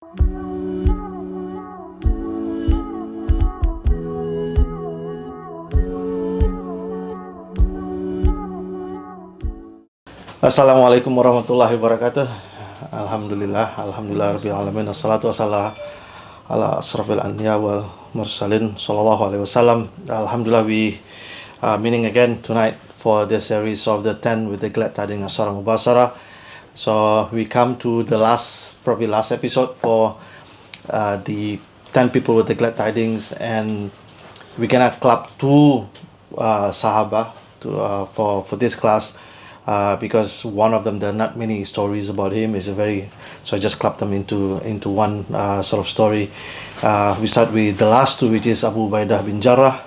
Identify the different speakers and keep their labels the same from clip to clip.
Speaker 1: Assalamualaikum warahmatullahi wabarakatuh. Alhamdulillah rabbil alamin. Wassalatu wassalamu ala asrafil anbiya wal mursalin sallallahu alaihi wasallam. Alhamdulillah, we are meeting again tonight for this series of the 10 with the glad tidings of Surah Mubasara. So we come to the probably last episode for the 10 people with the glad tidings, and we're gonna club two Sahaba for this class. Because one of them, there are not many stories about him. So I just clubbed them into one sort of story. We start with the last two, which is Abu Ubaidah ibn Jarrah,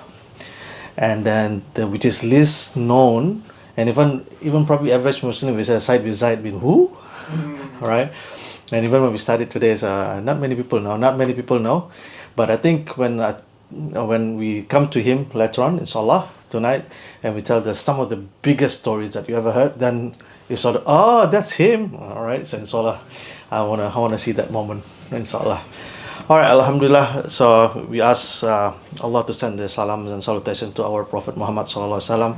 Speaker 1: and then which is least known, and even probably average Muslim, we say Saeed bin Zayd bin who, right? And even when we started today, not many people know, but I think when we come to him later on, inshallah, tonight, and we tell some of the biggest stories that you ever heard, then you sort of, oh, that's him. All right, so inshallah, I wanna see that moment, inshallah. All right, alhamdulillah. So we ask Allah to send the salams and salutations to our Prophet Muhammad sallallahu alaihi wasallam,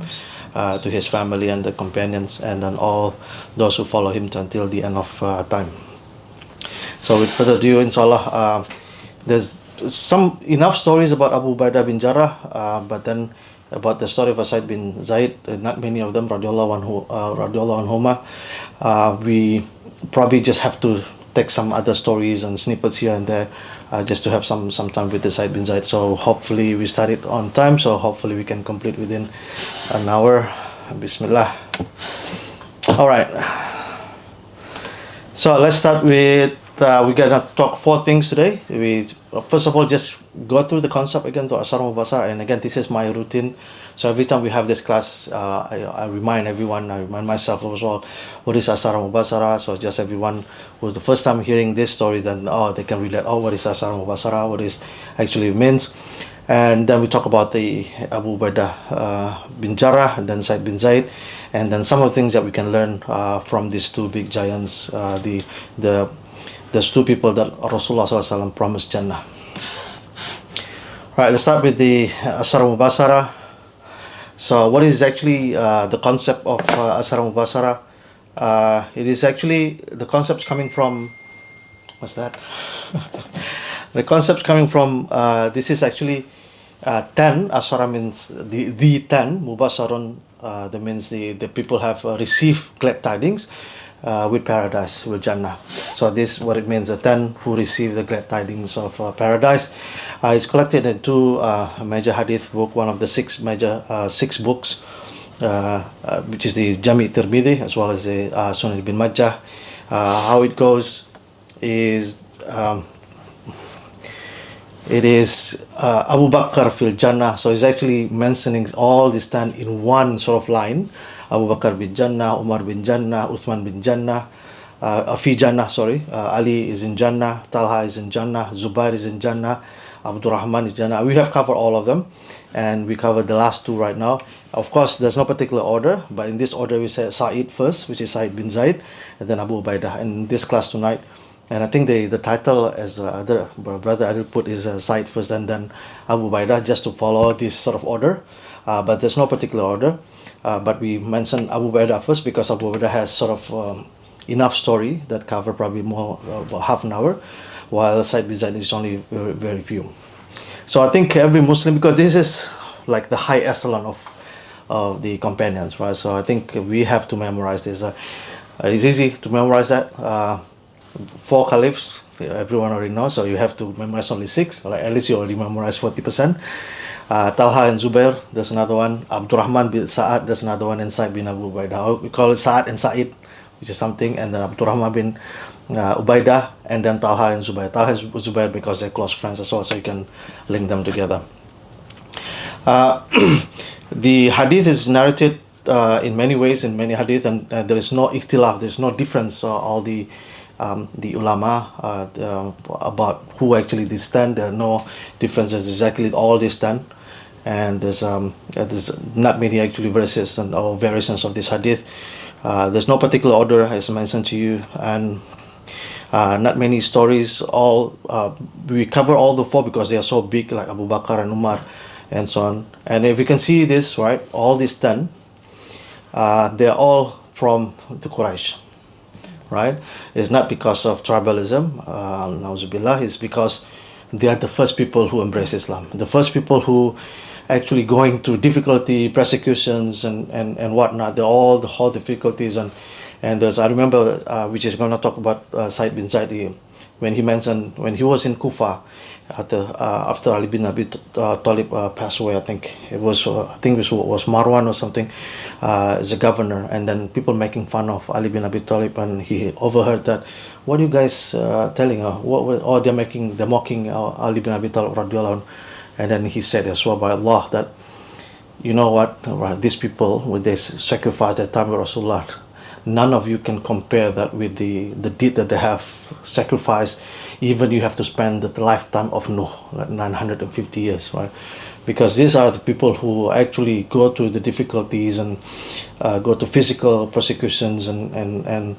Speaker 1: to his family and the companions, and then all those who follow him until the end of time. So with further ado, inshallah, there's enough stories about Abu Ubaidah bin Jarrah, but then about the story of Saeed bin Zayd, not many of them, radiallahu anhuma. We probably just have to take some other stories and snippets here and there, just to have some time with the Saeed bin Zayd. So hopefully we start it on time, so hopefully we can complete within an hour. Bismillah. All right, so let's start with we're gonna talk four things today. We first of all just go through the concept again to Asar Mubasara, and again, this is my routine. So every time we have this class, I remind everyone, I remind myself as well, what is Asar Mubasara. So just everyone who's the first time hearing this story, then they can relate. What is Asar Mubasara? What is actually means? And then we talk about the Abu Ubaidah bin Jarrah, and then Saeed bin Zayd, and then some of the things that we can learn from these two big giants, there's two people that Rasulullah SAW promised Jannah. Right, let's start with the Asar Mubasara. So what is actually the concept of Asar Mubasara? It is actually, the concept's coming from, what's that? The concept's coming from, this is actually 10. Asara means the 10. Mubasarun, that means the people have received glad tidings with paradise, with Jannah. So this what it means, the 10 who receive the glad tidings of paradise. It's collected in two major hadith book, one of the six books, which is the al-Tirmidhi as well as the Sunan ibn Majah. How it goes is, it is Abu Bakr fil Jannah. So it's actually mentioning all this 10 in one sort of line. Abu Bakr bin Jannah, Umar bin Jannah, Uthman bin Jannah, fi Jannah, Ali is in Jannah, Talhah is in Jannah, Zubayr is in Jannah, Rahman is Jannah. We have covered all of them, and we covered the last two right now. Of course, there's no particular order, but in this order we say Saeed first, which is Saeed bin Zayd, and then Abu Ubaidah in this class tonight. And I think the title, as other brother Adil put, is Saeed first and then Abu Ubaidah, just to follow this sort of order. But there's no particular order. But we mentioned Abu Ubaidah first because Abu Ubaidah has sort of enough story that cover probably more half an hour, while Saeed bin Zayd is only very, very few. So I think every Muslim, because this is like the high echelon of the companions, right? So I think we have to memorize this. It's easy to memorize that. 4 caliphs, everyone already knows, so you have to memorize only 6. Like at least you already memorized 40%. Talhah and Zubayr, there's another one. Rahman bin Saad, there's another one. And Saeed bin Abu Ubaidah. We call it Saad and Saeed, which is something. And then Rahman bin Ubaidah, and then Talhah and Zubayr. Talhah and Zubayr because they're close friends as well, so you can link them together. The hadith is narrated in many ways, in many hadith, and there is no ikhtilaf, there's no difference. All the ulama about who actually these 10, there are no differences, exactly all these 10. And there's not many actually verses or variations of this hadith. There's no particular order, as I mentioned to you, and Not many stories. All we cover all the four because they are so big, like Abu Bakr and Umar, and so on. And if you can see this, right, all this done, they are all from the Quraysh, right? It's not because of tribalism, na'uzubillah. It's because they are the first people who embrace Islam, the first people who actually going through difficulty, persecutions, and whatnot. They're all the whole difficulties, and there's, I remember, which is going to talk about Saeed bin Zayd, when he mentioned when he was in Kufa after Ali bin Abi Talib passed away. I think it was Marwan or something as a governor, and then people making fun of Ali bin Abi Talib, and he overheard that, what are you guys telling her? Or they're mocking Ali bin Abi Talib radiallahu anhu. And then he said, I swear by Allah that, you know what, these people, when they sacrifice their time with Rasulullah, none of you can compare that with the deed that they have sacrificed. Even you have to spend the lifetime of Nuh, like 950 years, right? Because these are the people who actually go through the difficulties and go to physical persecutions and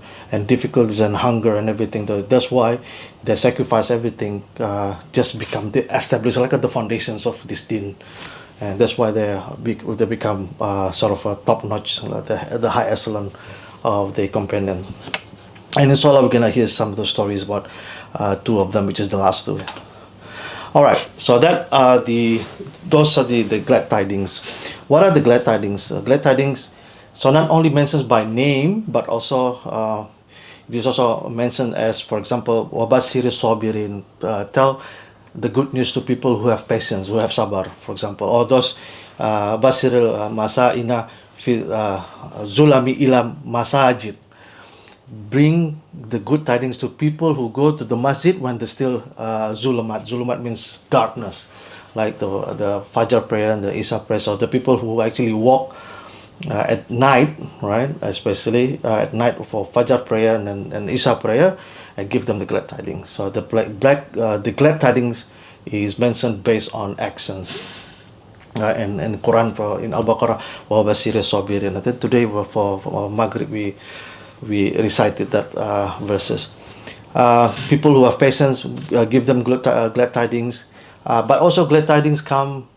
Speaker 1: difficulties and hunger and everything. That's why they sacrifice everything, just become established like the foundations of this deen. And that's why they become sort of a top-notch, like the high echelon of the companion. And inshallah we're gonna hear some of the stories about two of them, which is the last two. All right, so those are the glad tidings. What are the glad tidings? Glad tidings, Sunan only mentions by name, but also it is also mentioned as, for example, wabashir sabirin, tell the good news to people who have patience, who have sabar, for example, or those basir masaina fi zulami ila masajid, bring the good tidings to people who go to the masjid when there's still zulumat. Zulumat means darkness, like the Fajr prayer and the Isha prayer. So the people who actually walk at night, right, especially at night for Fajr prayer and Isha prayer, I give them the glad tidings. So the glad tidings is mentioned based on actions. And Quran in Al-Baqarah, wa basir sabirin. I think today for Maghrib we recited that verses. People who have patience, give them glad tidings, but also glad tidings come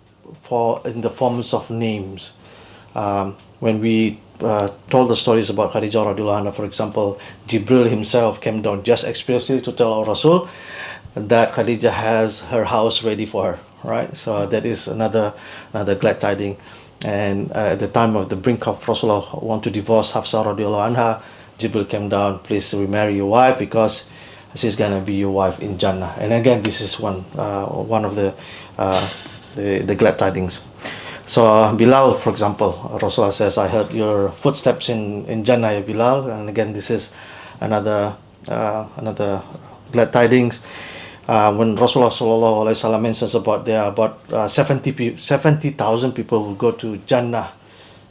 Speaker 1: in the forms of names. When we told the stories about Khadijah radiallahu anha, for example, Jibril himself came down just expressly to tell our Rasul that Khadijah has her house ready for her, right? So that is another glad tiding. And at the time of the brink of Rasulullah want to divorce Hafsa radiallahu anha, Jibril came down, please remarry your wife because she's gonna be your wife in Jannah. And again, this is one of the glad tidings. So Bilal, for example, Rasulullah says, I heard your footsteps in Jannah, ya Bilal. And again, this is another glad tidings. When Rasulullah sallallahu alaihi wasallam mentions about there are about 70,000 people who go to Jannah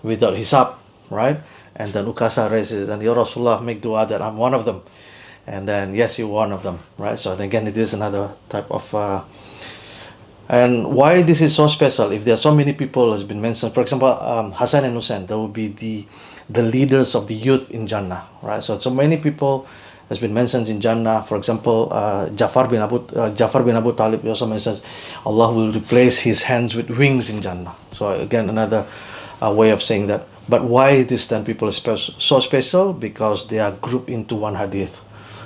Speaker 1: without hisab, right? And then Ukasa raises, and Ya Rasulullah, make dua that I'm one of them. And then, yes, you're one of them, right? So again, it is another type of and why this is so special, if there are so many people has been mentioned, for example, Hassan and Hussein, they will be the leaders of the youth in Jannah, right? So many people has been mentioned in Jannah. For example, Jafar bin Abu Talib also mentions Allah will replace his hands with wings in Jannah. So again, another way of saying that. But why these 10 people are so special? Because they are grouped into one hadith.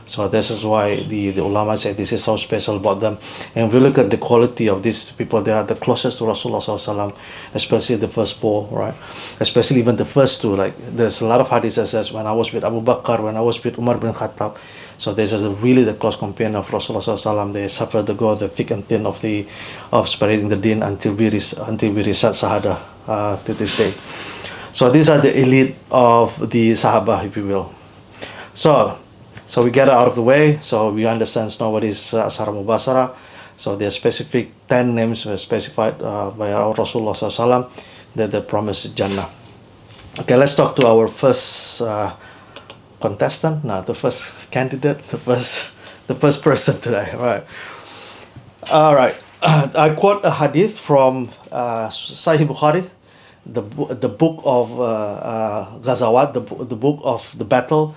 Speaker 1: So this is why the ulama say this is so special about them. And if we look at the quality of these people, they are the closest to Rasulullah SAW, especially the first four, right? Especially even the first two. Like there's a lot of hadiths that says when I was with Abu Bakr, when I was with Umar ibn Khattab. So this is really the close companion of Rasulullah SAW. They suffered the thick and thin of spreading the deen until we recite Shahada to this day. So these are the elite of the Sahaba, if you will. So we get it out of the way, so we understand now what is Ashara Mubasara. So there are specific 10 names were specified by our Rasulullah SAW that they promised Jannah. Okay, let's talk to our first contestant, the first candidate, the first person today. All right. I quote a hadith from Sahih Bukhari, the book of Ghazawat, the book of the battle.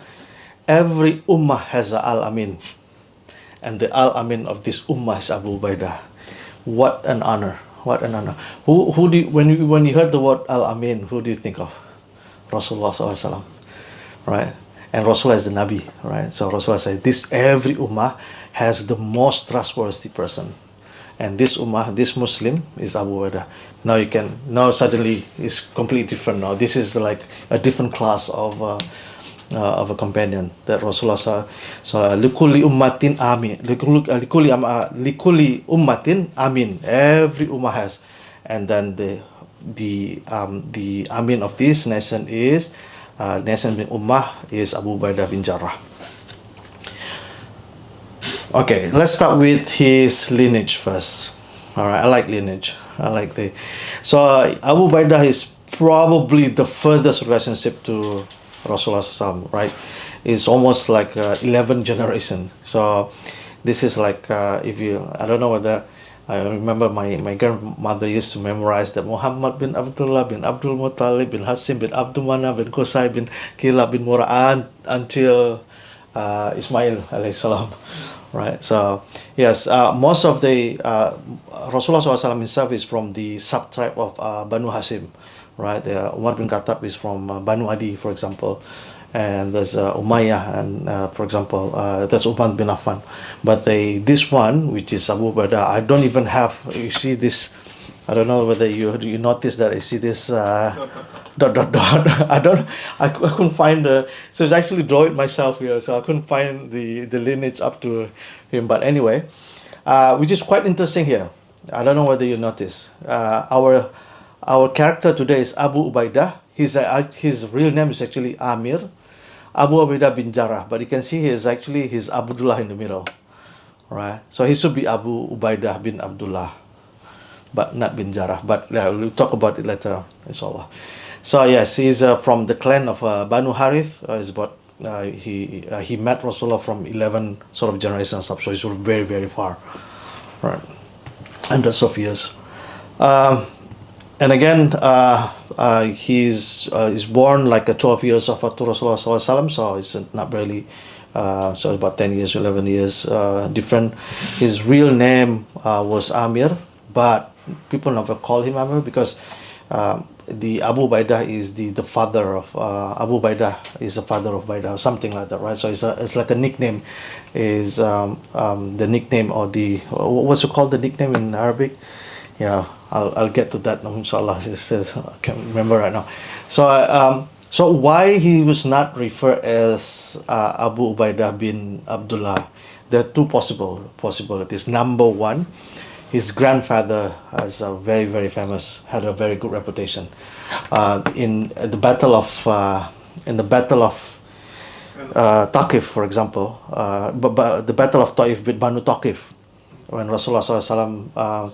Speaker 1: Every ummah has a al-amin, and the Al-Amin of this Ummah is Abu Ubaidah. What an honor. What an honor. Who do you, when you heard the word Al-Amin, who do you think of? Rasulullah Sallallahu Alaihi Wasallam, right? And Rasulullah is the Nabi, right? So Rasulullah said, this every Ummah has the most trustworthy person. And this Ummah, this Muslim is Abu Ubaidah. Now suddenly it's completely different now. This is like a different class of a companion that Rasulullah saw. So likuli ummatin amin, likuli ummatin amin. Every ummah has, and then the amin of this nation is nation bin ummah is Abu Ubaidah bin Jarrah. Okay, let's start with his lineage first. All right, I like lineage. So Abu Ubaidah is probably the furthest relationship to Rasulullah SAW, right? It's almost like 11 generations. So this is like I don't know whether I remember my grandmother used to memorize that Muhammad bin Abdullah bin Abdul Muttalib bin Hasim bin Abdul Manaf bin Qusay bin Kilab bin Mura'an until Ismail alayhi salam. Right, so yes, most of the Rasulullah SAW himself is from the sub-tribe of Banu Hashim, right? Umar ibn Khattab is from Banu Adi, for example, and there's Umayyah, and for example, there's Uthman bin Affan. But this one, which is Abu Bakr, I don't even have. You see this? I don't know whether you notice that. You see this dot. I couldn't find so it's actually draw it myself here, so I couldn't find the lineage up to him. But anyway, which is quite interesting here. I don't know whether you notice. Our character today is Abu Ubaidah. His real name is actually Amir Abu Ubaidah bin Jarrah, but you can see his Abdullah in the middle, right? So he should be Abu Ubaidah bin Abdullah, but not bin Jarrah. But we'll talk about it later, inshallah. So yes, he's from the clan of Banu Harith. He met Rasulullah from 11 sort of generations up, so he's very, very far, right? Hundreds of years. And again, he's born like 12 years after Rasulullah Sallallahu Alaihi Wasallam, so it's not really. So about 10 years, 11 years different. His real name was Amir, but people never call him Amir because the Abu Ubaidah is the father of Abu Ubaidah is the father of Ubaidah or something like that, right? So it's like a nickname, is the nickname or the what's it called, the nickname in Arabic? Yeah, I'll get to that inshallah. It says I can't remember right now. So why he was not referred as Abu Ubaidah bin Abdullah? There are two possibilities. Number one, his grandfather has a very, very famous, had a very good reputation in the battle of Taqif, for example. But the battle of Taif with Banu Taqif, when Rasulullah SAW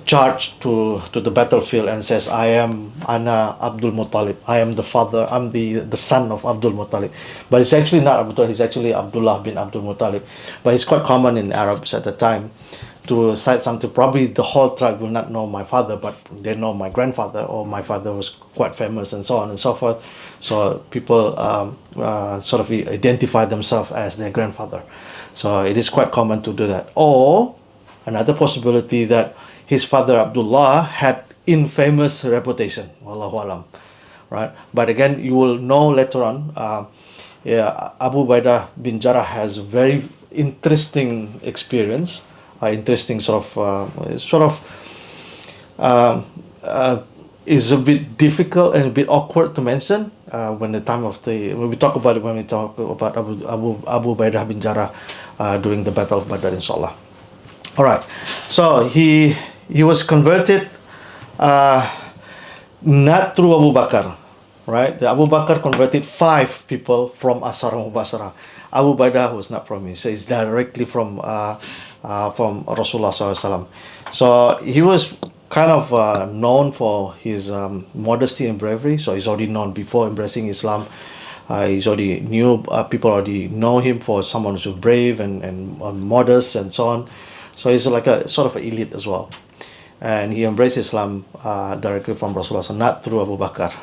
Speaker 1: charged to the battlefield and says, Ana Abdul Muttalib, I am the father, I'm the son of Abdul Muttalib. But it's actually not Abdul, he's actually Abdullah bin Abdul Muttalib. But it's quite common in Arabs at the time to cite something. Probably the whole tribe will not know my father, but they know my grandfather, or my father was quite famous, and so on and so forth. So people sort of identify themselves as their grandfather. So it is quite common to do that. Or another possibility that his father Abdullah had infamous reputation, wallahu alam, right? But again, you will know later on. Abu Ubaidah bin Jarrah has very interesting experience, interesting is a bit difficult and a bit awkward to mention when we talk about it, when we talk about Abu Ubaidah bin Jarrah during the Battle of Badr, inshallah. All right, so he was converted not through Abu Bakr, right? The Abu Bakr converted 5 people from Ashar Mubashara. Abu Ubaidah was not from him, so it's directly from Rasulullah SAW. So he was kind of known for his modesty and bravery. So he's already known before embracing Islam. People already know him for someone who's brave and modest and so on. So he's like a sort of an elite as well. And he embraced Islam directly from Rasulullah, not through Abu Bakr.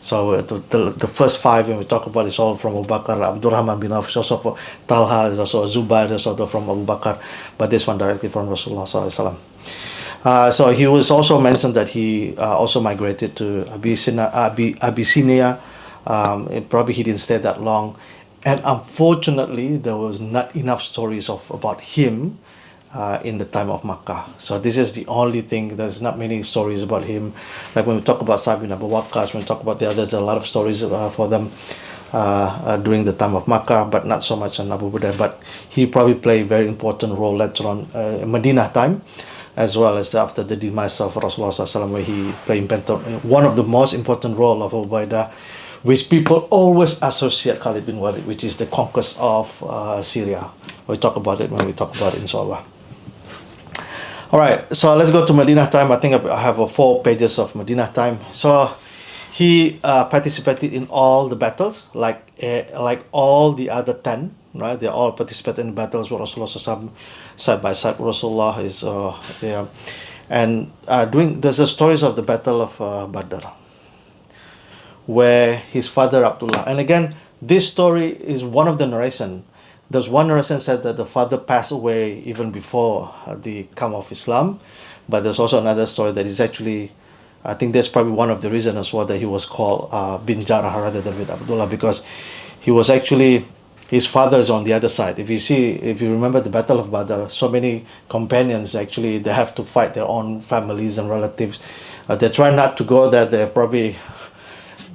Speaker 1: So the first five when we talk about is all from Abu Bakr. Rahman bin Auf is also for Talhah, is also Zubayr, is also from Abu Bakr, but this one directly from Rasulullah sallallahu alaihi wasallam. So he was also mentioned that he also migrated to Abyssinia. Probably he didn't stay that long, and unfortunately there was not enough stories about him in the time of Makkah. So this is the only thing. There's not many stories about him. Like when we talk about Sa'id bin Abu Waqqas, when we talk about the others, there are a lot of stories for them during the time of Makkah, but not so much on Abu Bakr. But he probably played a very important role later on in Medina time, as well as after the demise of Rasulullah SAW, where he played one of the most important role of Ubaydah, which people always associate Khalid bin Walid, which is the conquest of Syria. We'll talk about it when we talk about it, inshallah. All right, so let's go to Medina time. I think I have 4 pages of Medina time. So he participated in all the battles, like all the other 10, right? They all participated in battles with Rasulullah SAW, side by side. Rasulullah is there. And there's the stories of the Battle of Badr, where his father Abdullah, and again, this story is one of the narration. There's one narration said that the father passed away even before the come of Islam, but there's also another story that is actually, I think that's probably one of the reasons as well that he was called bin Jarrah rather than bin Abdullah, because he was actually, his father is on the other side. If you remember the Battle of Badr, so many companions actually, they have to fight their own families and relatives. They try not to go there. They're probably,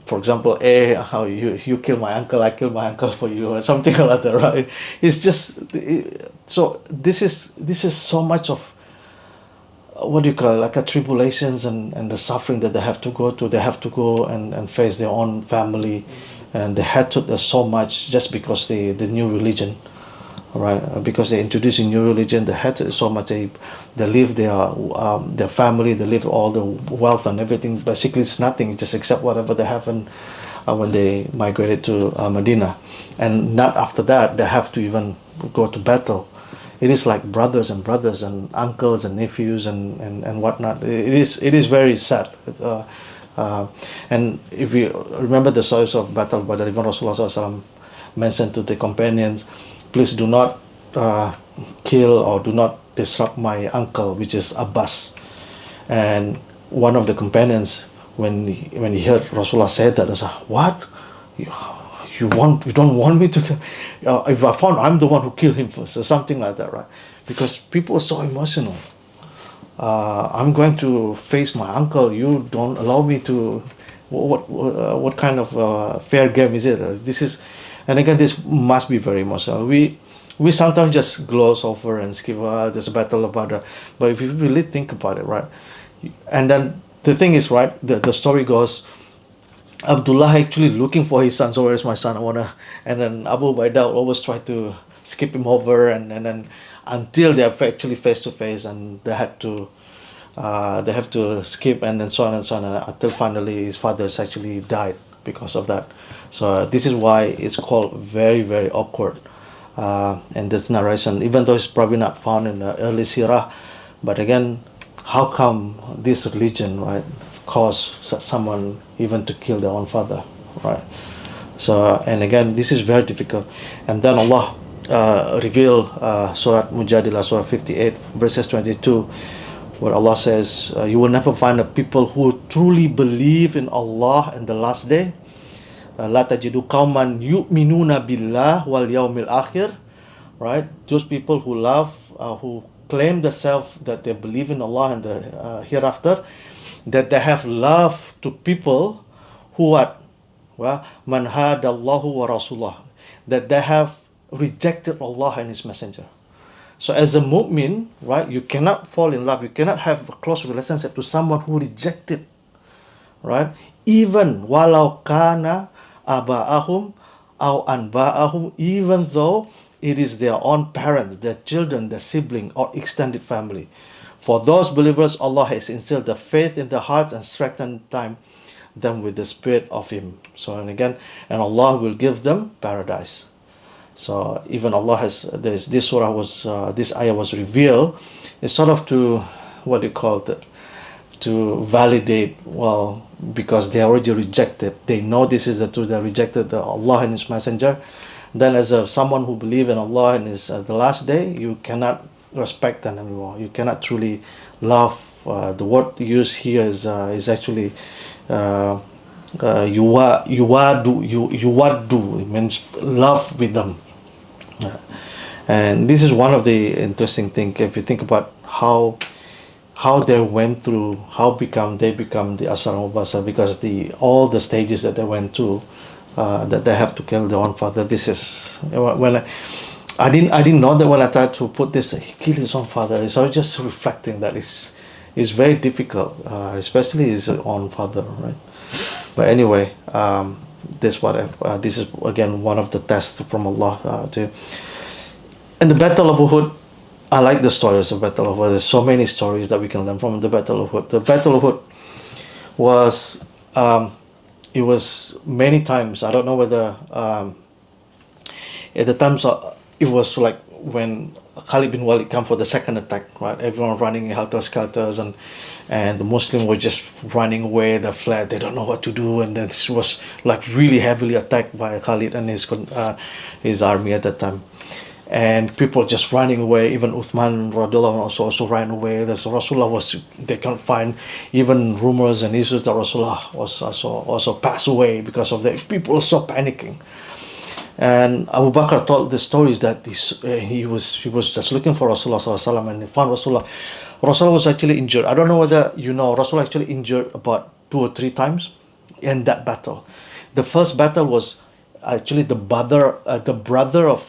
Speaker 1: for example, how you kill my uncle, I kill my uncle for you, or something like that, right? It's just, so this is so much of, what do you call it, like a tribulations and the suffering that they have to go to. They have to go and face their own family, and they had to, there's so much just because the new religion, right? Because they're introducing new religion, they had to, so much, they leave their family, they leave all the wealth and everything. Basically it's nothing, just except whatever they have when they migrated to Medina. And not after that they have to even go to battle. It is like brothers and uncles and nephews and whatnot. It is very sad. And if you remember the stories of Battle Badr, even Rasulullah SAW mentioned to the companions, please do not kill or do not disrupt my uncle, which is Abbas. And one of the companions, when he heard Rasulullah say that, he said, what? You don't want me to kill? If I found I'm the one who killed him first, or something like that, right? Because people are so emotional. I'm going to face my uncle. You don't allow me to. What kind of fair game is it? This is, and again, this must be very emotional. We sometimes just gloss over and skip. There's a battle of Badr, but if you really think about it, right? And then the thing is, right? The story goes, Abdullah actually looking for his son. So where's my son? And then Abu Ubaidah always try to skip him over, and then until they are actually face to face, and they have to skip, and then so on, until finally his father has actually died because of that. So this is why it's called very, very awkward. And this narration, even though it's probably not found in the early Sirah, but again, how come this religion, right, caused someone even to kill their own father, right? So, and again, this is very difficult. And then Allah revealed Surah Mujadilah, Surah 58, verses 22, where Allah says, you will never find a people who truly believe in Allah and the last day. La tajidu qawman yu'minuna billah wal yawmil akhir, right? Those people who love, who claim themselves that they believe in Allah and the hereafter, that they have love to people who are, well, man hadallahu wa rasulah, that they have rejected Allah and His Messenger. So as a mu'min, right, you cannot fall in love, you cannot have a close relationship to someone who rejected, right? Even walau kana aba'ahum aw anba'ahum, even though it is their own parents, their children, their sibling or extended family. For those believers, Allah has instilled the faith in their hearts and strengthened them with the spirit of Him. So, and again, and Allah will give them paradise. So even Allah has, this surah was, this ayah was revealed, it's sort of to, what do you call it, to validate, well, because they already rejected, they know this is the truth, they rejected Allah and His Messenger. Then as someone who believes in Allah and is the last day, you cannot respect them anymore. You cannot truly love. The word used here is actually yuwaddu. It means love with them. And this is one of the interesting things if you think about how they went through, how they become the Asar Mubasar, because all the stages that they went through, that they have to kill their own father. This is when I didn't know that when I tried to put this, he killed his own father. So I was just reflecting that it's very difficult, especially his own father, right? But anyway, this is again one of the tests from Allah. In the Battle of Uhud, I like the stories of Battle of Uhud. There's so many stories that we can learn from the Battle of Uhud. The Battle of Uhud was, it was many times. I don't know whether at the times it was like when Khalid bin Walid came for the second attack, right? Everyone running in helter-skelters, and the Muslims were just running away. They fled. They don't know what to do, and then this was like really heavily attacked by Khalid and his army at that time. And people just running away. Even Uthman also ran away. There's Rasulullah they can't find, even rumors and issues that Rasulullah was also passed away because of that. People were so panicking. And Abu Bakr told the stories that he was just looking for Rasulullah and he found Rasulullah. Rasulullah was actually injured. I don't know whether you know, Rasulullah actually injured about 2 or 3 times in that battle. The first battle was actually the brother of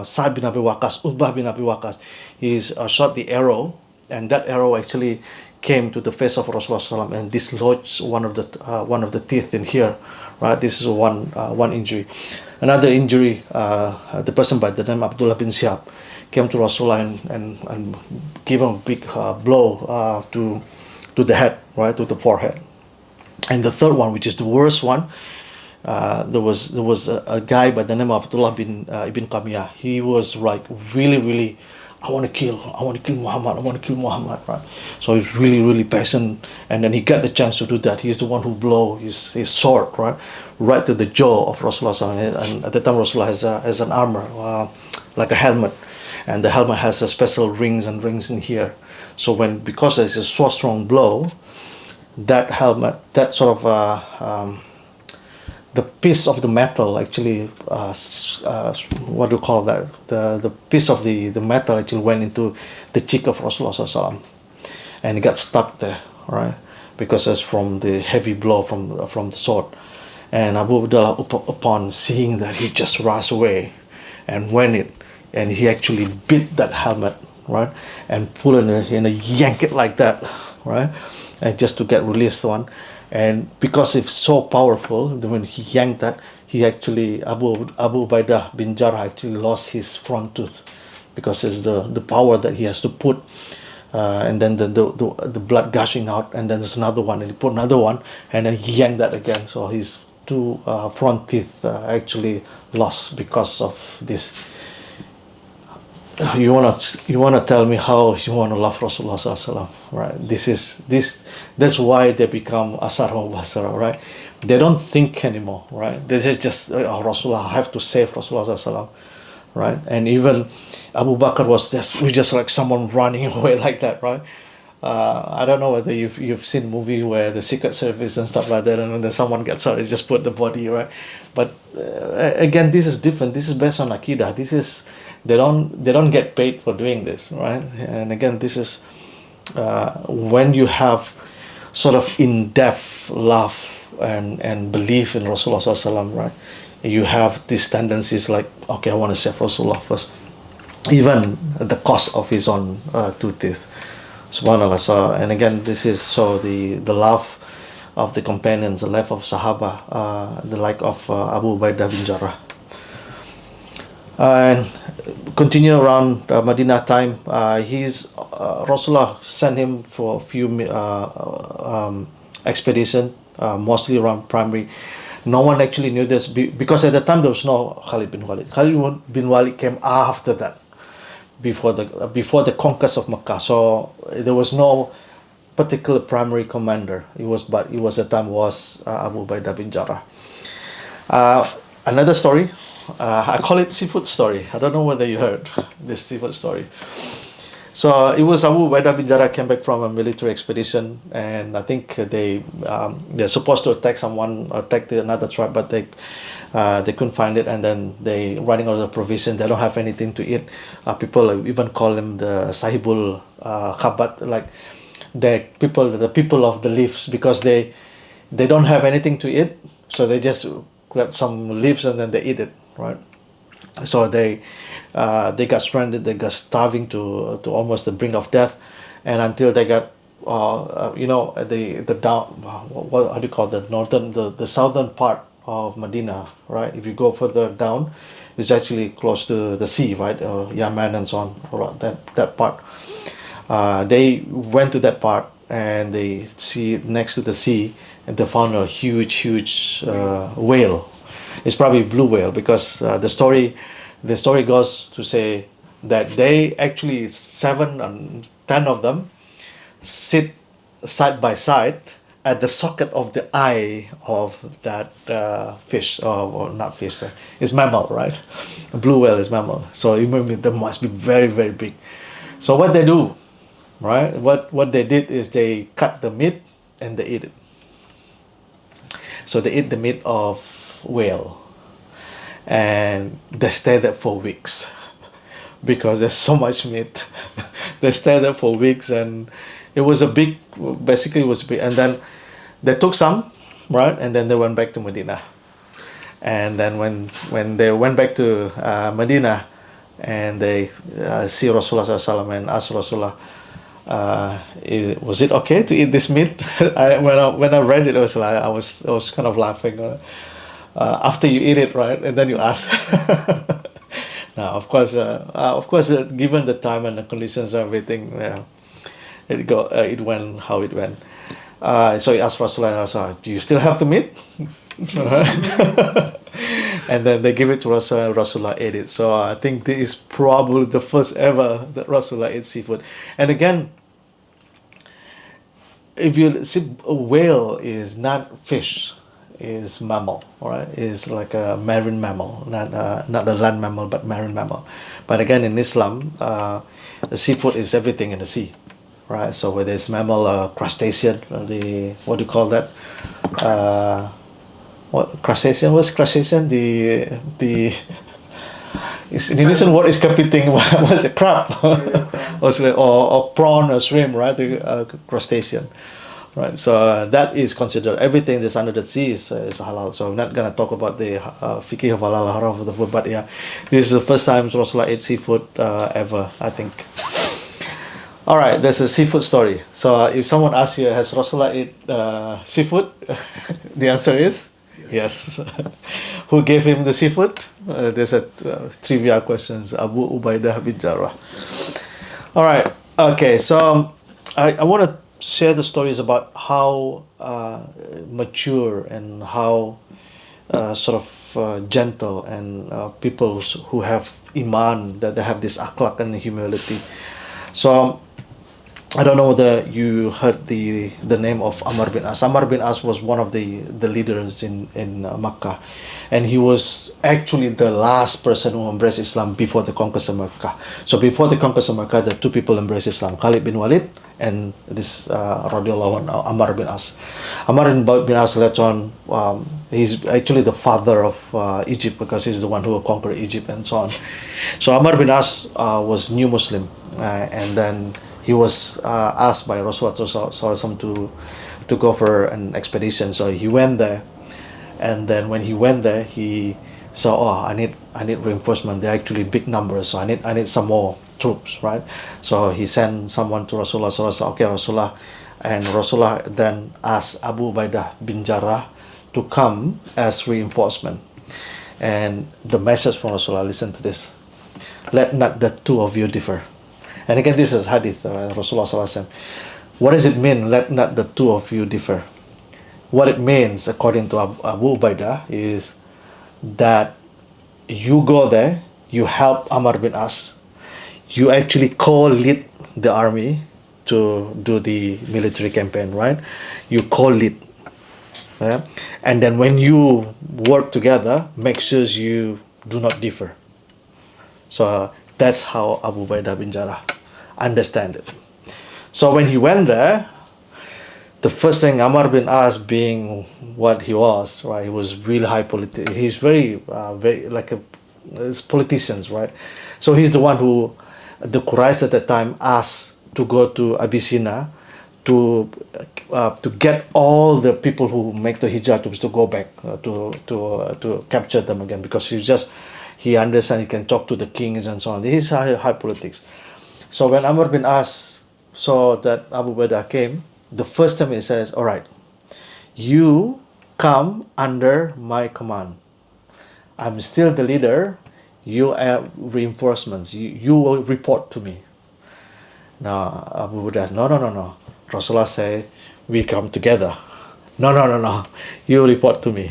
Speaker 1: Saad bin Abi Waqqas, Utbah bin Abi Waqqas. He shot the arrow, and that arrow actually came to the face of Rasulullah and dislodged one of the teeth in here. Right, this is one injury. Another injury, the person by the name Abdullah bin Siab came to Rasulullah and gave him a big blow to the head, right, to the forehead. And the third one, which is the worst one, there was a guy by the name of Abdullah ibn Qamiyah. He was like really, I want to kill Muhammad, right? So he's really passionate, and then he got the chance to do that. He's the one who blow his sword right to the jaw of Rasulullah. And at the time Rasulullah has an armor, like a helmet, and the helmet has a special rings in here. So because it's a so strong blow, that helmet, that sort of the piece of the metal actually, what do you call that? The piece of the metal actually went into the cheek of Rasulullah, and it got stuck there, right? Because it's from the heavy blow from the sword. And Abu Abdullah, upon seeing that, he just rushed away, and he actually bit that helmet, right, and pull in a yank it like that, right, and just to get released one. And because it's so powerful, when he yanked that, he actually, Abu Ubaydah bin Jarrah actually lost his front tooth, because it's the power that he has to put, and then the blood gushing out, and then there's another one, and he put another one, and then he yanked that again. So his 2 front teeth actually lost because of this. You wanna tell me how you wanna love Rasulullah Sallallahu, right? That's why they become Asar Mubasara, right? They don't think anymore, right? They just Rasulullah, I have to save Rasulullah Sallallahu, right? And even Abu Bakr was just like someone running away like that, right? I don't know whether you've seen movie where the Secret Service and stuff like that, and when then someone gets out, they just put the body, right? But again, this is different. This is based on Aqidah. This is they don't get paid for doing this, right? And again, this is when you have sort of in-depth love and belief in Rasulullah SAW, right? You have these tendencies like, okay, I want to save Rasulullah first, even at the cost of his own 2 teeth. Subhanallah. So, and again, this is the love of the companions, the life of Sahaba, the like of Abu Ubaidah bin Jarrah. And continue around Medina time. Rasulullah sent him for a few expedition, mostly around primary. No one actually knew this because at the time there was no Khalid bin Walid. Khalid bin Walid came after that, before the conquest of Mecca. So there was no particular primary commander. But it was at the time was Abu Ubaidah bin Jarrah. Another story, I call it seafood story. I don't know whether you heard this seafood story. So it was Abu Ubaidah bin Jarrah came back from a military expedition, and I think they're supposed to attack another tribe, but they couldn't find it, and then they running out of provision. They don't have anything to eat. People even call them the Sahibul Khabat, like the people of the leaves, because they don't have anything to eat, so they just grab some leaves and then they eat it, right? So they got stranded, they got starving to almost the brink of death, and until they got the down, what how do you call the southern part of Medina, right? If you go further down, it's actually close to the sea, right? Yemen and so on, around that part. They went to that part and they see next to the sea, and they found a huge whale. It's probably blue whale, because the story goes to say that they actually 7 and 10 of them sit side by side at the socket of the eye of that fish, or not fish, it's mammal, right? A blue whale is mammal, so you remember they must be very, very big. So what they do, right? What they did is they cut the meat and they eat it. So they eat the meat of whale, and they stay there for weeks because there's so much meat. They stay there for weeks, and it was basically it was big. And then they took some, right? And then they went back to Medina. And then when they went back to Medina, and they see Rasulullah SAW and asked Rasulullah, was it okay to eat this meat? When I read it, I was kind of laughing. After you eat it, right, and then you ask. Now, of course, given the time and the conditions and everything, it went how it went. So he asked Rasulullah, "Do you still have the meat?" And then they give it to Rasulullah. Rasulullah ate it. So I think this is probably the first ever that Rasulullah ate seafood. And again, if you see, a whale is not fish, is mammal, all right? Is like a marine mammal, not a land mammal, but marine mammal. But again, in Islam, the seafood is everything in the sea, right? So whether it's mammal, crustacean, what do you call that? What crustacean? What's crustacean? The Indonesian word is kepiting. What's it? Crab, or prawn or shrimp, right? The crustacean, right? So that is considered, everything that's under the sea is halal. So I'm not gonna talk about the fiqh of halal haram of the food, but yeah, this is the first time Rasulullah ate seafood ever, I think. All right, there's a seafood story. So if someone asks you, has Rasulullah ate seafood? The answer is yes. Who gave him the seafood? There's a trivia questions. Abu Ubaidah bin Jarrah. All right. Okay. So I want to share the stories about how mature and how gentle and people who have iman, that they have this akhlaq and humility. So I don't know whether you heard the name of Amr bin As. Amr bin As was one of the leaders in Makkah, and he was actually the last person who embraced Islam before the conquest of Makkah. So before the conquest of Makkah, the two people embraced Islam, Khalid bin Walid and this radiallahu anhu, Amr bin As. Amr bin As later on, he's actually the father of Egypt, because he's the one who conquered Egypt and so on. So Amr bin As was new Muslim, and then he was asked by Rasulullah to go for an expedition. So he went there, and then when he went there, he saw, I need reinforcement. They're actually big numbers, so I need some more troops, right? So he sent someone to Rasulullah. Okay, Rasulullah, and Rasulullah then asked Abu Ubaidah bin Jarrah to come as reinforcement. And the message from Rasulullah, listen to this: let not the two of you differ. And again, this is hadith, Rasulullah SAW. What does it mean, let not the two of you differ? What it means, according to Abu Ubaidah, is that you go there, you help Amr bin As, you actually co-lead the army, to do the military campaign, right? You co-lead. Yeah? And then when you work together, make sure you do not differ. So that's how Abu Ubaidah bin Jarrah understand it. So when he went there, the first thing, Amr bin As, being what he was, right? He was really high He's very, very like it's politicians, right? So he's the one who, the Quraysh at that time asked to go to Abyssinia to get all the people who make the hijrah to go back to capture them again, because he understands he can talk to the kings and so on. He's high politics. So when Amr bin As saw that Abu Ubaidah came, the first time he says, all right, you come under my command. I'm still the leader. You are reinforcements. You will report to me. Now Abu Ubaidah, no. Rasulullah say, we come together. No. You report to me.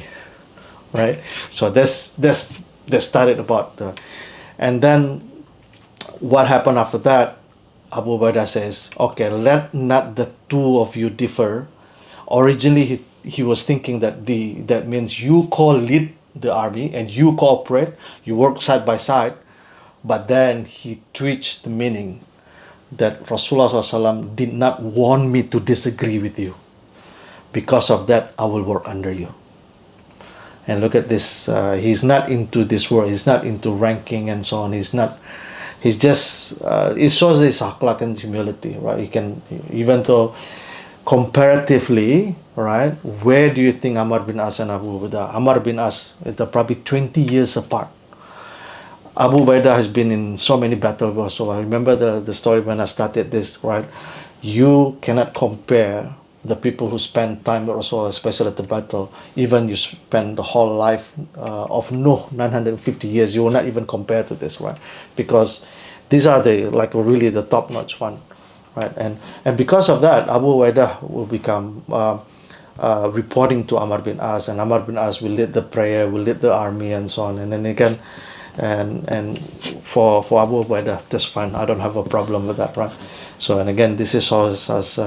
Speaker 1: Right? So they started about the, and then what happened after that? Abu Ubaidah says, okay, let not the two of you differ. Originally, he was thinking that that means you co-lead the army and you cooperate, you work side by side. But then he twitched the meaning that Rasulullah SAW did not want me to disagree with you. Because of that, I will work under you. And look at this. He's not into this world. He's not into ranking and so on. He's just, it shows his akhlaq and humility, right? You can, even though comparatively, right, where do you think Amr bin As and Abu Ubaidah? Amr bin As, they're probably 20 years apart. Abu Ubaidah has been in so many battles. So I remember the story when I started this, right? You cannot compare the people who spend time with Rasulullah, especially at the battle. Even you spend the whole life of Nuh, 950 years, you will not even compare to this, right? Because these are really the top-notch one, right? And because of that, Abu Ubaidah will become reporting to Amr bin As, and Amr bin As will lead the prayer, will lead the army, and so on. And then again, and for Abu Ubaidah, that's fine. I don't have a problem with that, right? So, and again, this is as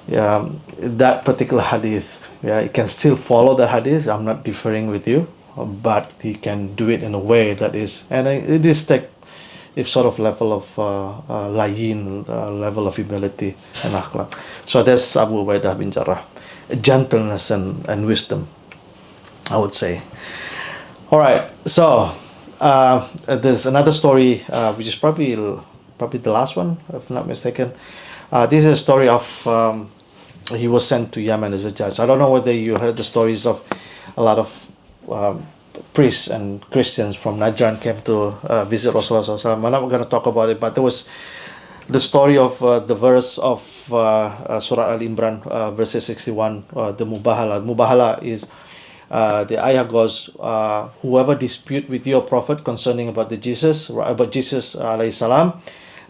Speaker 1: that particular hadith. Yeah, you can still follow the hadith. I'm not differing with you, but he can do it in a way that is, and it is sort of level of layin, level of humility and akhlaq. So that's Abu Ubaidah bin Jarrah, gentleness and wisdom, I would say. All right, so there's another story which is probably the last one, if not mistaken. This is a story of he was sent to Yemen as a judge. I don't know whether you heard the stories of a lot of priests and Christians from Najran came to visit Rasulullah SAW. I'm not going to talk about it, but there was the story of the verse of Surah Al-Imran, verses 61, the Mubahala. Mubahala is, the ayah goes, whoever dispute with your prophet concerning about Jesus alayhi salam,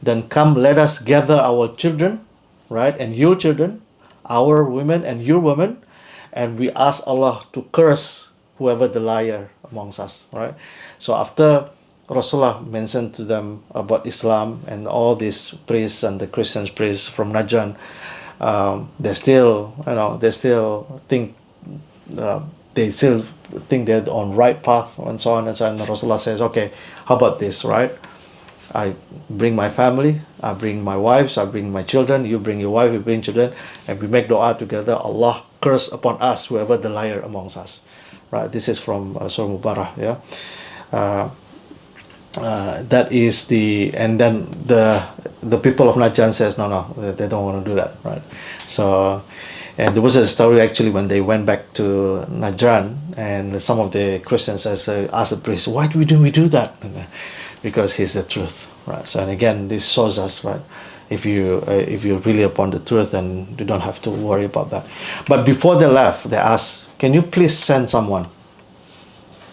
Speaker 1: then come, let us gather our children, right, and your children, our women and your women, and we ask Allah to curse whoever the liar amongst us, right? So after Rasulullah mentioned to them about Islam and all these priests and the Christians priests from Najran, they still think they're on right path and so on and so on. And Rasulullah says, okay, how about this, right? I bring my family, I bring my wives, I bring my children, you bring your wife, you bring children, and we make dua together. Allah curse upon us whoever the liar amongst us, right? This is from Surah Mubarak, yeah. That is and then the people of Najran says no, they don't want to do that, right? So, and there was a story actually when they went back to Najran, and some of the Christians asked the priest, why do we do that? Because he's the truth, right? So, and again, this shows us, right, if you're really upon the truth, then you don't have to worry about that. But before they left, they asked, can you please send someone,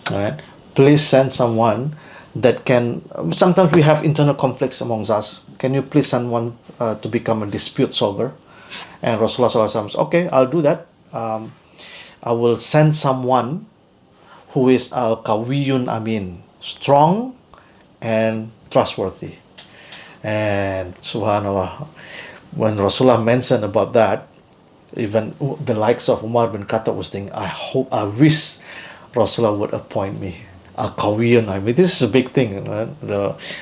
Speaker 1: all right? Please send someone that can, sometimes we have internal conflicts amongst us. Can you please send one to become a dispute solver? And Rasulullah SAW says, okay, I'll do that. I will send someone who is al-qawiyun amin, strong and trustworthy. And subhanallah, when Rasulullah mentioned about that, even the likes of Umar ibn Khattab was thinking, I wish Rasulullah would appoint me a Qawiyan. I mean, this is a big thing. Right?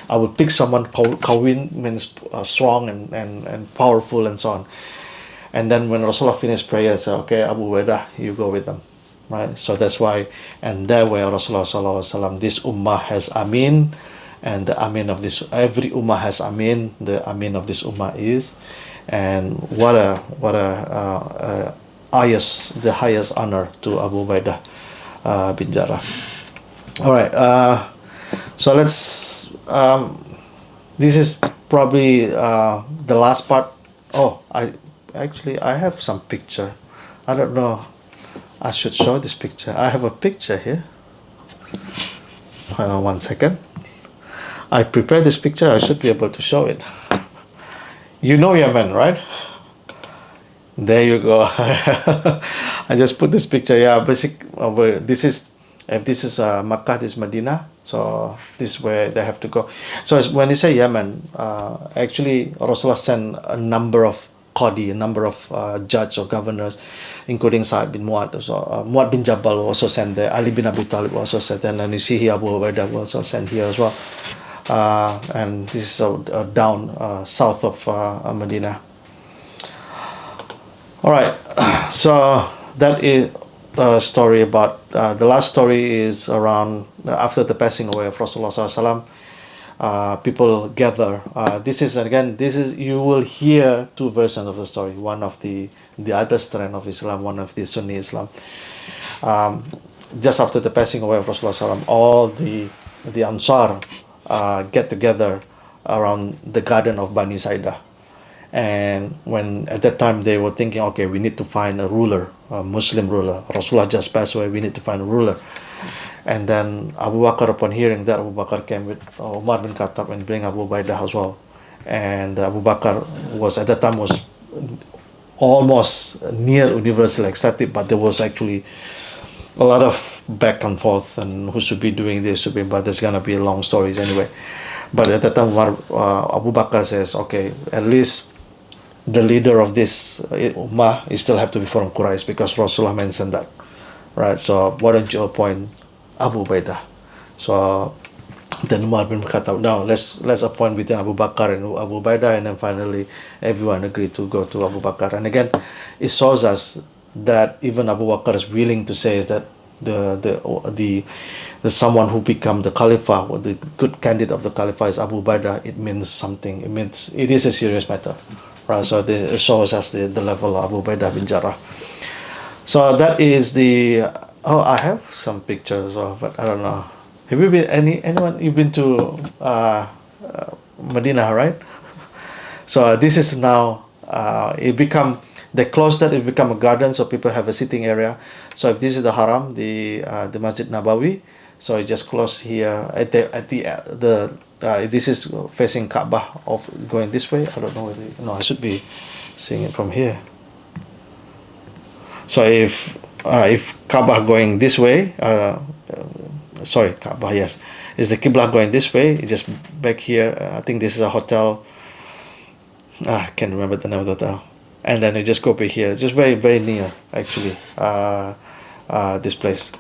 Speaker 1: I would pick someone. Qawiyan means strong and powerful and so on. And then when Rasulullah finished prayer, said, okay, Abu Ubaidah, you go with them. Right? So that's why, and that way Rasulullah sallallahu alaihi wasallam, this ummah has Amin, and the Amin of this, every ummah has Amin, the Amin of this ummah is, and what a the highest honor to Abu Ubaidah bin Jarrah. All right, so let's, this is probably the last part. Oh, I have some picture. I don't know, I should show this picture. I have a picture here. Hang on 1 second. I prepared this picture, I should be able to show it. You know Yemen, right? There you go. I just put this picture. Yeah, this is, if this is Makkah, this is Medina. So this is where they have to go. So when you say Yemen, actually Rasulullah sent a number of Qadi, a number of judges or governors, including Saeed bin Mu'ad. So, Mu'ad bin Jabal also sent there. Ali bin Abi Talib also sent there. And you see here Abu Ubaidah also sent here as well. And this is down south of Medina. All right, so that is a story about, the last story is around after the passing away of Rasulullah SAW. People gather. This is, you will hear two versions of the story. One of the other strand of Islam, one of the Sunni Islam. Just after the passing away of Rasulullah SAW, all the Ansar get together around the garden of Bani Saidah. And when at that time they were thinking, okay, we need to find a ruler, a Muslim ruler. Rasulullah just passed away, we need to find a ruler. And then Abu Bakr, upon hearing that, Abu Bakr came with Umar ibn Khattab and bring Abu Ubaidah as well. And Abu Bakr was at that time was almost near universally accepted, but there was actually a lot of back and forth and who should be doing this, but there's gonna be long stories anyway. But at that time, Abu Bakr says, okay, at least the leader of this ummah is still have to be from Quraysh because Rasulullah mentioned that, right? So why don't you appoint Abu Ubaidah? So then Umar ibn Khattab, now let's appoint between Abu Bakr and Abu Ubaidah, and then finally everyone agreed to go to Abu Bakr. And again, it shows us that even Abu Bakr is willing to say that the someone who become the Khalifa or the good candidate of the Khalifa is Abu Ubaidah. It means something. It is a serious matter, right? So it shows us the level of Abu Ubaidah bin Jarrah. So that is the. Oh, I have some pictures of, but I don't know. Have you been anyone? You've been to Medina, right? So this is now it become. They closed that, it become a garden, so people have a sitting area. So if this is the Haram, the Masjid Nabawi, so it just close here at the this is facing Kaabah of going this way. I don't know whether, no, I should be seeing it from here. So if Kaabah going this way, sorry, Kaabah, yes, is the Qibla going this way? It's just back here. I think this is a hotel. I can't remember the name of the hotel. And then you just go over here. It's just very, very near, actually, this place.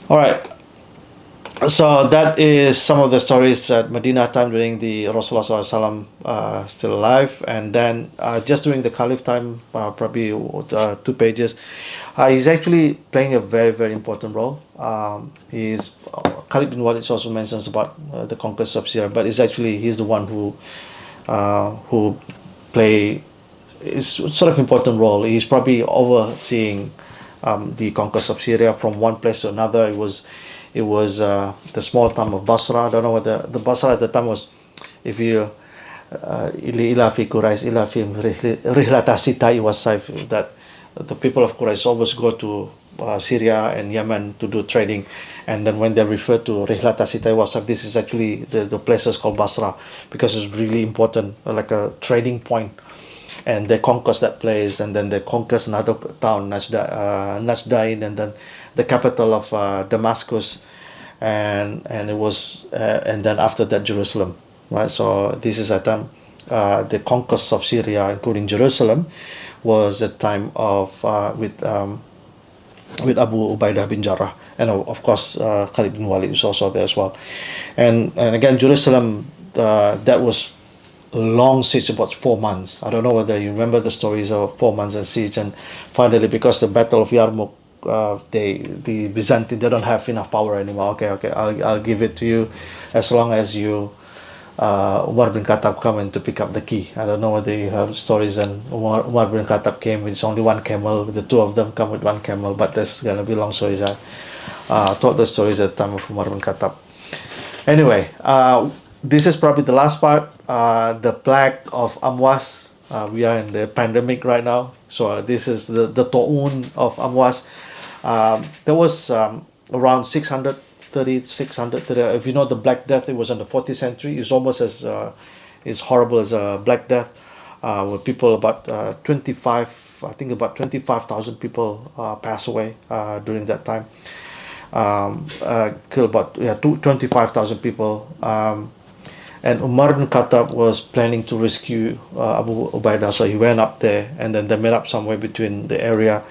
Speaker 1: All right. So that is some of the stories at Medina time during the Rasulullah SAW still alive. And then just during the Caliph time, probably 2 pages, he's actually playing a very, very important role. He's Khalid bin Walid also mentions about the conquest of Syria, but he's the one who play is sort of important role. He's probably overseeing the conquest of Syria from one place to another. It was the small town of Basra. I don't know what the Basra at the time was. If you ila fi Quraysh ila fi rihlata sita'i was-sayf, that the people of Quraysh always go to Syria and Yemen to do trading, and then when they refer to rihlata sita'i was-sayf, this is actually the places called Basra because it's really important, like a trading point. And they conquers that place, and then they conquers another town, Najdain, and then the capital of Damascus, and it was, and then after that Jerusalem, right? So this is a time the conquest of Syria, including Jerusalem, was a time of with Abu Ubaidah ibn Jarrah, and of course Khalid bin Walid is also there as well. And again, Jerusalem, that was a long siege, about 4 months. I don't know whether you remember the stories of 4 months of siege, and finally, because the Battle of Yarmouk, the Byzantine, they don't have enough power anymore. Okay, I'll give it to you as long as you Umar bin Khattab come in to pick up the key. I don't know whether you have stories, and Umar bin Khattab came with only one camel, the two of them come with one camel, but that's gonna be long stories. I told the stories at the time of Umar bin Khattab. Anyway, this is probably the last part, the plague of Amwas. We are in the pandemic right now, so this is the Ta'un of Amwas. There was around 630. If you know the Black Death, it was in the 40th century. It's almost as horrible as a Black Death, where people about 25,000 people pass away during that time. Killed about 25,000 people. And Umar ibn Khattab was planning to rescue Abu Ubaidah, so he went up there, and then they met up somewhere between the area,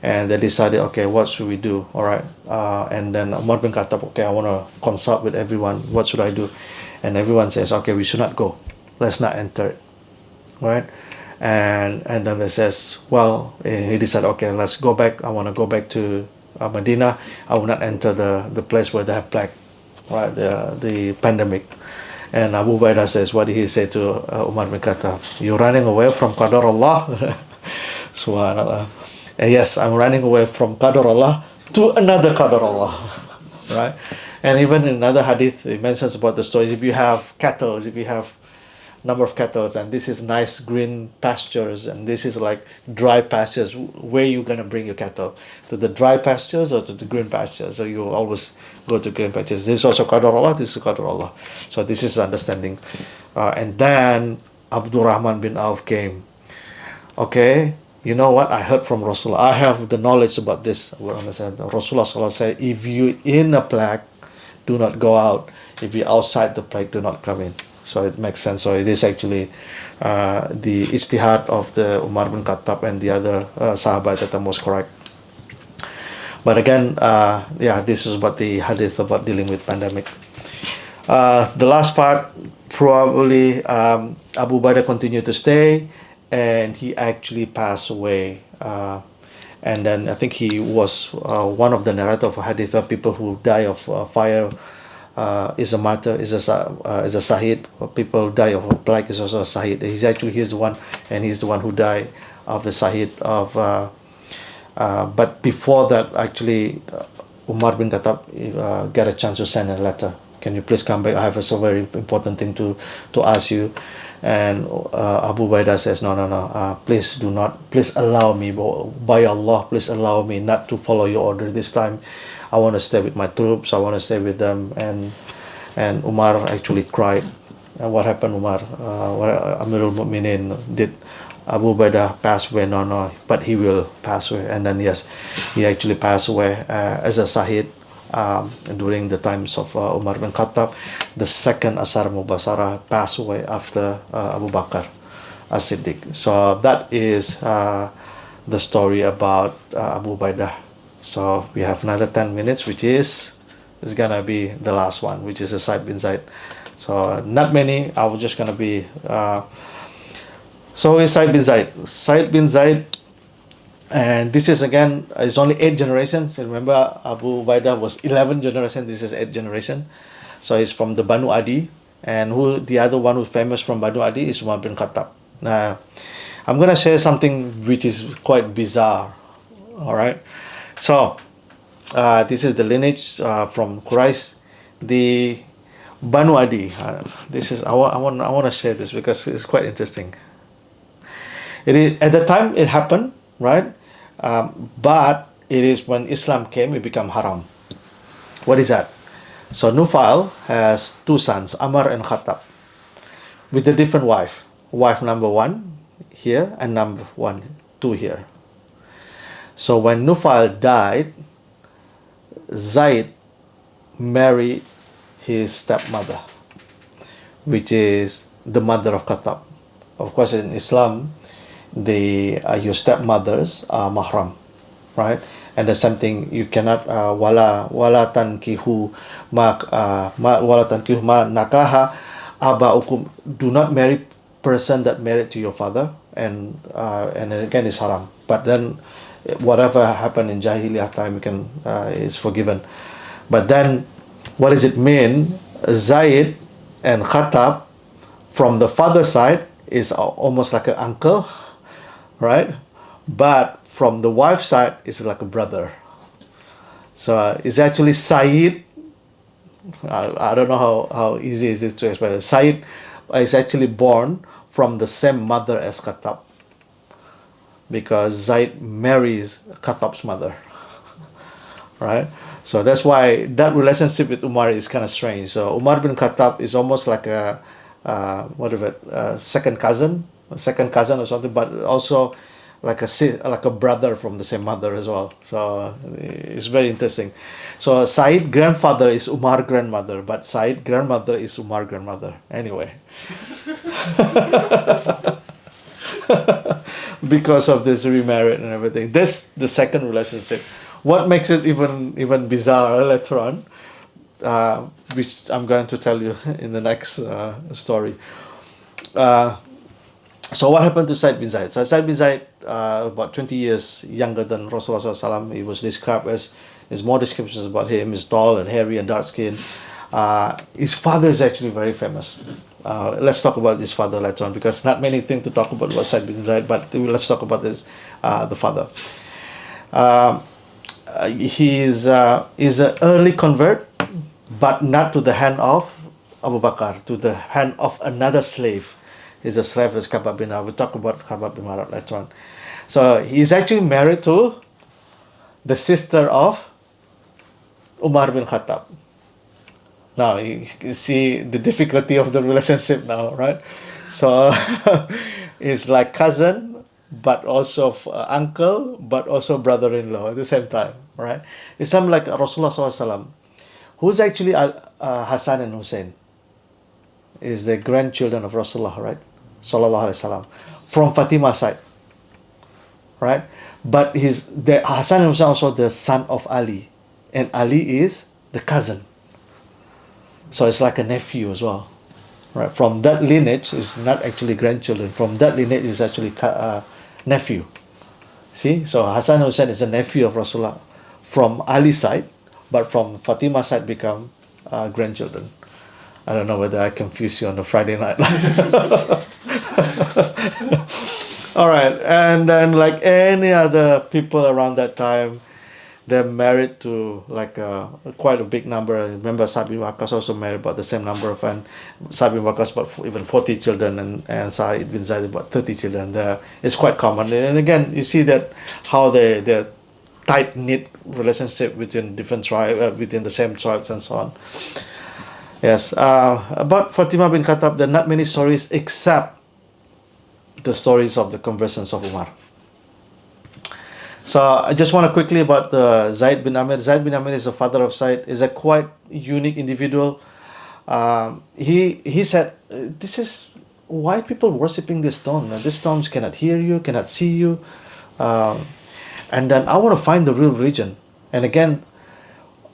Speaker 1: and they decided, okay, what should we do? All right, and then Umar bin Khattab, okay, I want to consult with everyone. What should I do? And everyone says, okay, we should not go. Let's not enter it, right? And then they says, well, he decided, okay, let's go back. I want to go back to Medina. I will not enter the place where they have plague, right? The pandemic. And Abu Ubaidah says, what did he say to Umar bin Khattab? You're running away from Qadar Allah. Subhanallah. And yes, I'm running away from Qadar Allah to another Qadar Allah. Right? And even in another hadith, it mentions about the stories. If you have cattle, if you have number of cattle, and this is nice green pastures, and this is like dry pastures, where you going to bring your cattle? To the dry pastures or to the green pastures? So you always go to green pastures. This is also Qadar Allah, this is Qadar Allah. So this is understanding. And then Rahman bin Auf came. Okay, you know what? I heard from Rasulullah. I have the knowledge about this. Rasulullah said, if you in a plague, do not go out. If you're outside the plague, do not come in. So it makes sense. So it is actually the ijtihad of the Umar bin Khattab and the other Sahabat that are most correct. But again, this is about the hadith about dealing with pandemic. The last part, probably Abu Bakr continued to stay, and he actually passed away. And then I think he was one of the narrator of hadith of people who die of fire. Is a martyr, is a Saeed. People die of a plague, is also a Saeed. He's the one, and he's the one who died of the Saeed of. But before that, actually, Umar bin Khattab got a chance to send a letter. Can you please come back? I have a so very important thing to ask you. And Abu Ubaidah says, no, please do not, please allow me, by Allah, please allow me not to follow your order this time. I want to stay with my troops, I want to stay with them. And Umar actually cried. And what happened, Umar? What Amirul Mu'minin did? Abu Ubaidah pass away? No, but he will pass away. And then yes, he actually passed away as a Sahid during the times of Umar bin Khattab. The second Asar Mubasara passed away after Abu Bakr as-Siddiq. So that is the story about Abu Ubaidah. So we have another 10 minutes, which is gonna be the last one, which is a Saeed bin Zayd. So not many. I was just gonna be. So is Saeed bin Zayd. Saeed bin Zayd, and this is again, it's only 8 generations. Remember, Abu Ubaidah was 11 generations. This is 8 generation. So he's from the Banu Adi, and who the other one who's famous from Banu Adi is Umar bin Khattab. Now, I'm gonna share something which is quite bizarre. All right. So this is the lineage from Quraysh, the Banu Adi. This is I want to share this because it's quite interesting. It is at the time it happened, right? But it is when Islam came, it became haram. What is that? So Nufail has 2 sons, Amr and Khattab, with a different wife. Wife number 1 here and number 2 here. So when Nufail died, Zayd married his stepmother, which is the mother of Khattab. Of course, in Islam, your stepmothers are mahram, right? And there's something you cannot wala tankihu wala tankihu ma nakaha abaukum. Do not marry person that married to your father, and again is haram. But then whatever happened in Jahiliyyah time, you can is forgiven. But then, what does it mean? Zayd and Khattab from the father side is almost like an uncle, right? But from the wife side is like a brother. So it's actually Saeed. I don't know how easy is it to explain. Saeed is actually born from the same mother as Khattab, because Zayd marries Khattab's mother, right? So that's why that relationship with Umar is kind of strange. So Umar ibn Khattab is almost like a second cousin or something, but also like a brother from the same mother as well. So it's very interesting. So Saeed grandfather is Umar grandmother, but Saeed grandmother is Umar grandmother. Anyway, because of this remarried and everything. That's the second relationship. What makes it even bizarre later on, which I'm going to tell you in the next story. So what happened to Said bin Zaid? So Said bin Zaid, about 20 years younger than Rasulullah SAW. He was described as, there's more descriptions about him. He's tall and hairy and dark skinned. His father is actually very famous. Let's talk about his father later on, because not many things to talk about Said bin Zaid, but let's talk about this, the father. He's an early convert, but not to the hand of Abu Bakr, to the hand of another slave. He's a slave as Khabbab bin Arad. We'll talk about Khabbab bin Arad later on. So he's actually married to the sister of Umar bin Khattab. Now you see the difficulty of the relationship now, right? So it's like cousin, but also uncle, but also brother-in-law at the same time, right? It's something like Rasulullah SAW, who's actually Hassan and Hussein, is the grandchildren of Rasulullah, right? Sallallahu Alaihi Wasallam, from Fatima side, right? But Hassan and Hussein also the son of Ali, and Ali is the cousin. So it's like a nephew as well, right? From that lineage is not actually grandchildren. From that lineage is actually nephew. See, so Hassan Hussein is a nephew of Rasulullah from Ali side, but from Fatima side become grandchildren. I don't know whether I confuse you on a Friday night. All right, and then like any other people around that time, they're married to like quite a big number. I remember Sa'd bin Waqqas also married about the same number of, and Sa'd bin Waqqas about even 40 children, and Sa'id bin Zayd about 30 children. It's quite common. And again, you see that how the tight-knit relationship between different tribes, within the same tribes and so on. Yes, about Fatima bin Khattab, there are not many stories except the stories of the conversions of Umar. So I just want to quickly about the Zayd bin Amir. Zayd bin Amir is the father of Said, is a quite unique individual. He said, this is why people worshipping this stone. These stones cannot hear you, cannot see you. And then I want to find the real religion. And again,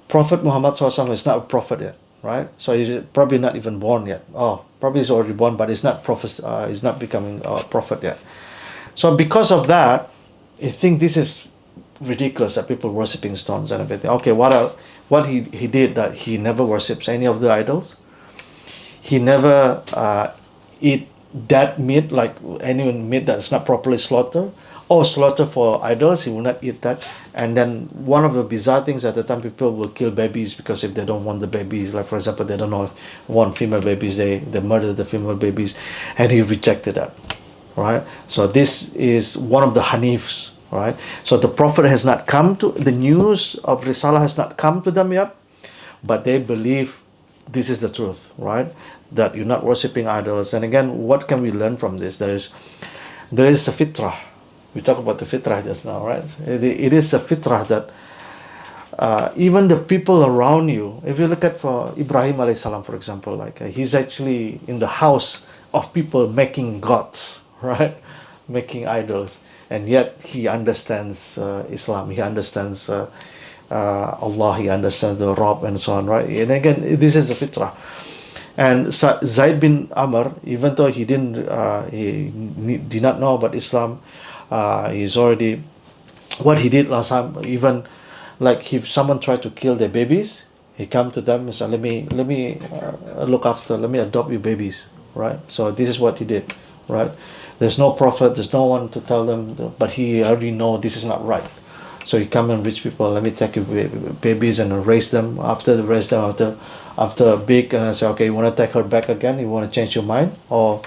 Speaker 1: Prophet Muhammad SAW is not a prophet yet, right? So he's probably not even born yet. Oh, probably he's already born, but he's not he's not becoming a prophet yet. So because of that, I think this is ridiculous that people worshipping stones and everything. Okay, what he did, that he never worships any of the idols. He never eat that meat, like any meat that's not properly slaughtered, or slaughter for idols. He will not eat that. And then one of the bizarre things at the time, people will kill babies because if they don't want the babies, like for example, they don't know if want female babies, they murder the female babies, and he rejected that. Right? So this is one of the Hanifs, right? So the Prophet has not come to, the news of Risalah has not come to them yet, but they believe this is the truth, right? That you're not worshipping idols. And again, what can we learn from this? There is a fitrah. We talked about the fitrah just now, right? It is a fitrah that even the people around you, if you look at for Ibrahim alayhi salam, for example, like he's actually in the house of people making gods, right? Making idols. And yet he understands Islam, he understands Allah, he understands the Rabb and so on, right? And again, this is the fitrah. And Zayd bin Amr, even though he did not know about Islam, he's already, what he did last time, even like if someone tried to kill their babies, he come to them and said, let me look after, let me adopt your babies, right? So this is what he did, right? There's no prophet, there's no one to tell them, but he already know this is not right. So he come and reach people, let me take your babies and raise them. After big, and I say, okay, you want to take her back again? You want to change your mind, or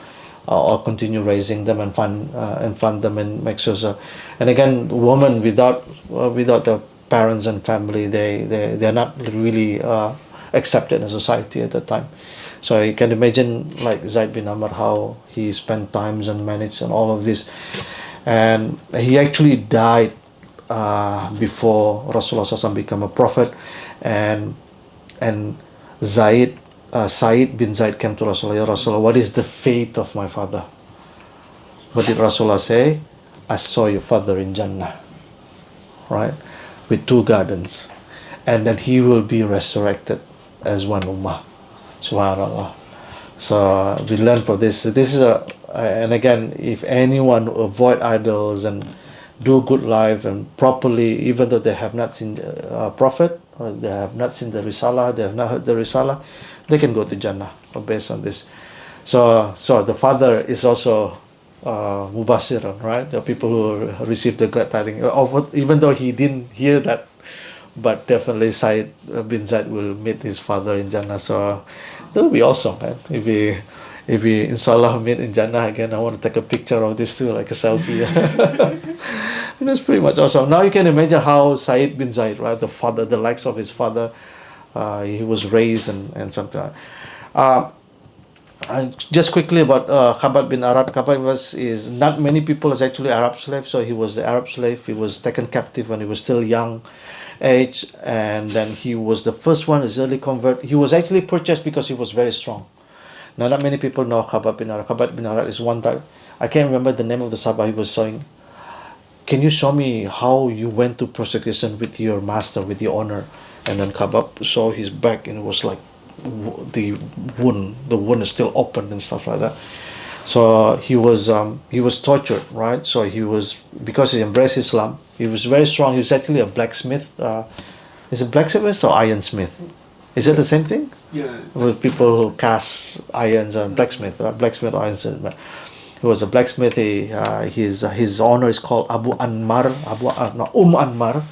Speaker 1: continue raising them and fund them and make sure. And again, women without the parents and family, they're not really accepted in society at that time. So you can imagine like Zayd bin Amr, how he spent times and managed and all of this, and he actually died before Rasulullah SAW became a prophet, and Saeed bin Zayd came to Rasulullah. Ya Rasulullah, what is the fate of my father? What did Rasulullah say? I saw your father in Jannah, right, with 2 gardens, and that he will be resurrected as one ummah. Subhanallah. So we learn from this. This is and again, if anyone avoid idols and do good life and properly, even though they have not seen a prophet, or they have not seen the Risalah, they have not heard the Risalah, they can go to Jannah based on this. So the father is also Mubasir, right? The people who receive the glad tidings, even though he didn't hear that, but definitely Saeed bin Zayd will meet his father in Jannah. So that would be awesome, man. If we inshallah meet in Jannah again, I want to take a picture of this too, like a selfie. That's pretty much awesome. Now you can imagine how Saeed bin Zayd, right, the father, the likes of his father, he was raised and something like that. Just quickly about Khabbab bin Arad. Khabbab is not many people is actually Arab slave, so he was the Arab slave. He was taken captive when he was still young age, and then he was the first one, his early convert. He was actually purchased because he was very strong. Now, not many people know Khabbab bin Arad. Khabbab bin Arad is one time, I can't remember the name of the Sabah. He was saying, can you show me how you went to persecution with your master, with your owner? And then Khabbab saw his back, and it was like the wound is still open and stuff like that. So he was tortured, right? So he was, because he embraced Islam, he was very strong. He was actually a blacksmith. Is it blacksmith or ironsmith? Is it the same thing?
Speaker 2: Yeah.
Speaker 1: With people who cast irons and blacksmith, blacksmith or ironsmith. He was a blacksmith. His honor is called Abu Anmar, Anmar.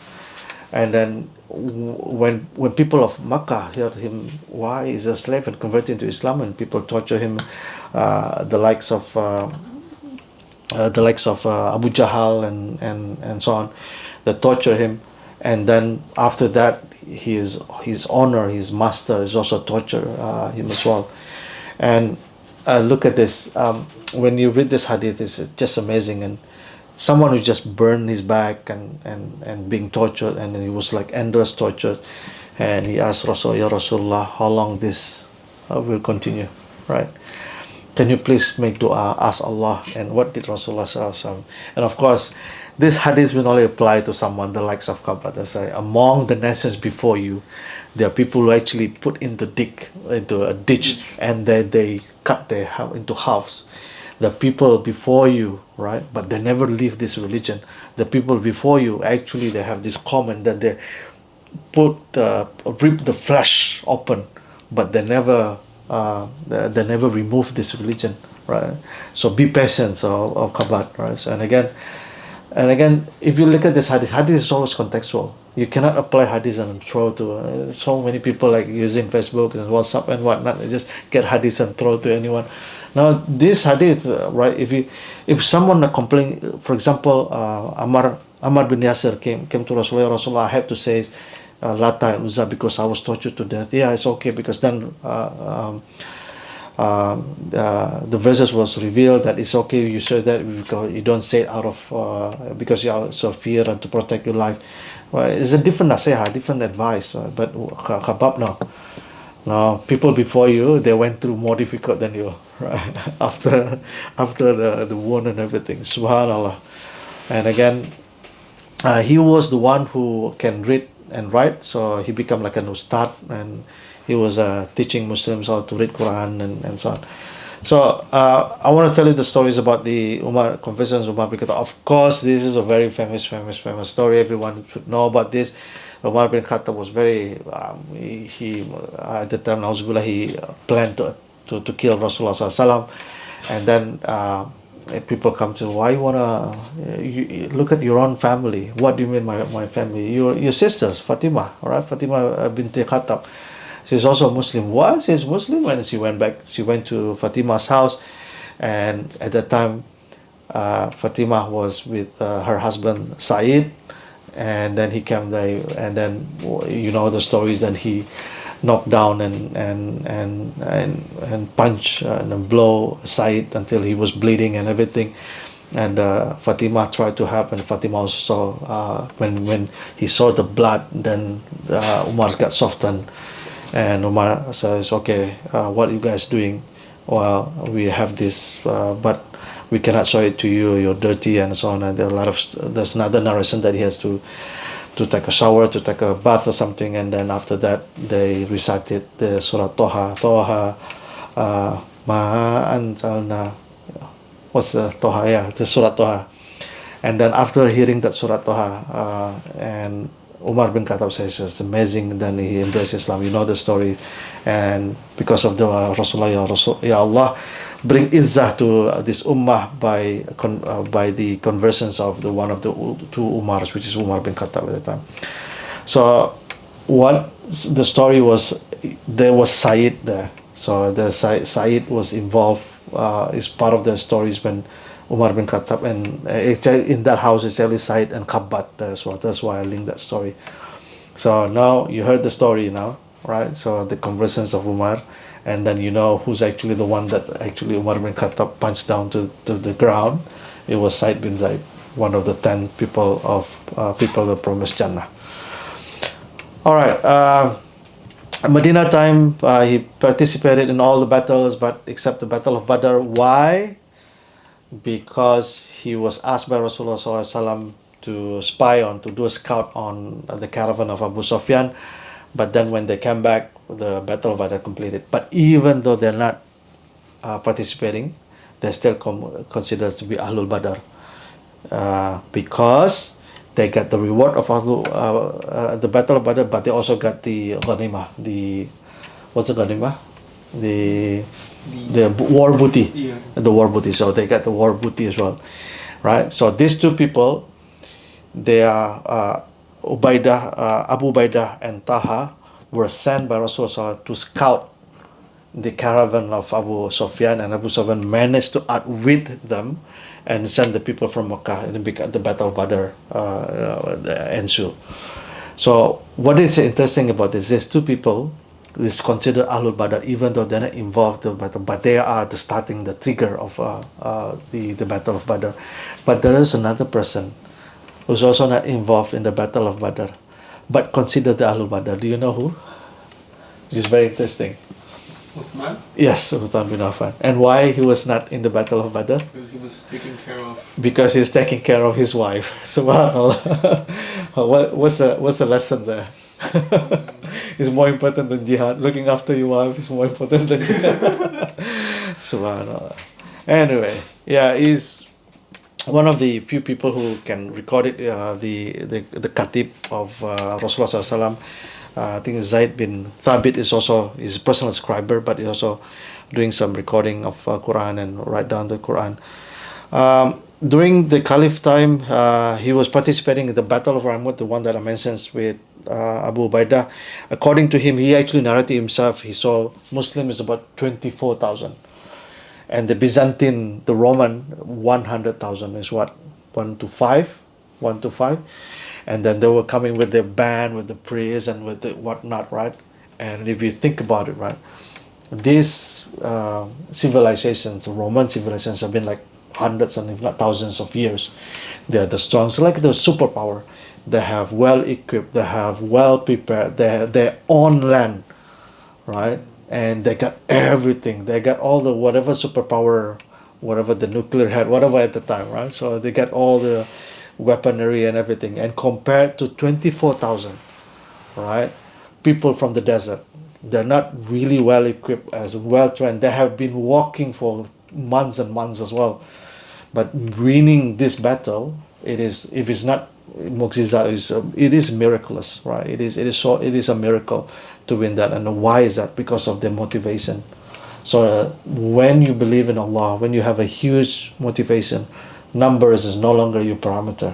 Speaker 1: And then when people of Makkah heard him, why is a slave and converted into Islam, and people torture him, the likes of Abu Jahal and so on, they torture him, and then after that his honor, his master is also torture him as well. And look at this, when you read this hadith, it's just amazing. And someone who just burned his back and being tortured, and then he was like endless torture, and he asked Rasulullah, Ya Rasulullah, how long this will continue, right? Can you please make dua, ask Allah? And what did Rasulullah say? And of course, this hadith will only apply to someone the likes of Khabbab. They say, among the nations before you, there are people who actually put into a ditch, and they cut their house into halves. The people before you, right, but they never leave this religion. The people before you, actually, they have this comment that they rip the flesh open, but they never remove this religion, right? So be patient, of Khabbab, right? So, and again, if you look at this hadith is always contextual. You cannot apply hadith and throw to so many people like using Facebook and WhatsApp and whatnot. They just get hadith and throw to anyone. Now this hadith, right? If someone complain, for example, Ammar bin Yasir came to Rasulullah, I have to say Lata and Uzza because I was tortured to death. Yeah, it's okay, because then the verses was revealed that it's okay you say that because you don't say it out of because you also fear and to protect your life. Right? It's a different nasiha, different advice. But Khabbab, no. Now, people before you, they went through more difficult than you, right? After the wound and everything. Subhanallah. And again, he was the one who can read and write, so he became like an ustad, and he was teaching Muslims how to read Quran and so on. So I want to tell you the stories about the Umar confessions of Umar, because of course this is a very famous story. Everyone should know about this. Umar ibn Khattab was very he at the time, Nauzubillah, he planned to kill Rasulullah SAW, and then people come to, why you wanna you look at your own family? What do you mean my family? Your sisters, Fatima, all right? Fatima binti Khattab. She's also Muslim. What? She's Muslim. When she went back, she went to Fatima's house, and at that time, Fatima was with her husband Saeed, and then he came there, and then you know the stories that he knocked down and punch and then blow Saeed until he was bleeding and everything. And Fatima tried to help, and Fatima also when he saw the blood, then Umar got softened. And Umar says, okay, what are you guys doing? Well, we have this, but we cannot show it to you, you're dirty and so on. And there's another narration that he has to take a shower, to take a bath or something, and then after that they recited the Surah Talhah, Ma Anzalna, what's the Talhah? Yeah, the Surah Talhah. And then after hearing that Surah Talhah, and Umar bin Khattab says it's amazing, then he embraced Islam. You know the story, and because of the Rasulullah, Ya Allah, bring izzah to this ummah by the conversions of one of the two Umars, which is Umar bin Khattab at the time. So what the story was, there was Saeed there. So the Saeed was involved, is part of the stories when Umar bin Khattab, and in that house it's only Saeed and Khabbat. That's why I linked that story. So now you heard the story now, right? So the conversions of Umar, and then you know who's actually the one that actually Umar bin Khattab punched down to the ground. It was Said bin Zayd, one of the 10 people that promised Jannah. All right. Medina time, he participated in all the battles, but except the Battle of Badr. Why? Because he was asked by Rasulullah SAW to spy on, to do a scout on the caravan of Abu Sufyan. But then when they came back, the Battle of Badr completed. But even though they're not participating, they're still considered to be Ahlul Badr, because they got the reward of the Battle of Badr, but they also got the ghanimah. What's the ghanimah? The war booty. Yeah. The war booty. So they got the war booty as well, right? So these two people, they are Abu Ubaidah and Talhah, were sent by Rasulullah to scout the caravan of Abu Sufyan, and Abu Sufyan managed to outwit them and send the people from Makkah, and the Battle of Badr ensued. So what is interesting about this? There's two people is considered Ahlul Badr, even though they're not involved in the battle, but they are the trigger of the Battle of Badr. But there is another person who's also not involved in the Battle of Badr, but considered the Ahlul Badr. Do you know who? Which is very interesting.
Speaker 2: Uthman?
Speaker 1: Yes, Uthman bin Affan. And why he was not in the Battle of Badr?
Speaker 2: Because he was taking care of...
Speaker 1: Because he's taking care of his wife. Subhanallah. What's the lesson there? It's more important than jihad. Looking after your wife is more important than jihad. Subhanallah. Anyway, yeah, he's one of the few people who can record it. The Khatib of Rasulullah SAW. I think Zayd bin Thabit is also his personal scriber, but he's also doing some recording of Quran and write down the Quran. During the Caliph time, he was participating in the Battle of Ramut, the one that I mentioned with Abu Ubaidah. According to him, he actually narrated himself, he saw Muslims about 24,000. And the Byzantine, the Roman, 100,000 is what? 1 to 5? And then they were coming with their band, with the praise and with the whatnot, right? And if you think about it, right, these civilizations, Roman civilizations, have been like hundreds and if not thousands of years. They are the strong, so like the superpower. They have well equipped, they have well prepared, they have their own land, right? And they got everything. They got all the whatever superpower, whatever the nuclear had, whatever at the time, right? So they got all the weaponry and everything. And compared to 24,000, right, people from the desert, they're not really well equipped, as well trained. They have been walking for months and months as well. But winning this battle, it is, if it's not mu'jizat, it is miraculous, right? It is a miracle to win that. And why is that? Because of the motivation. So when you believe in Allah, when you have a huge motivation, numbers is no longer your parameter.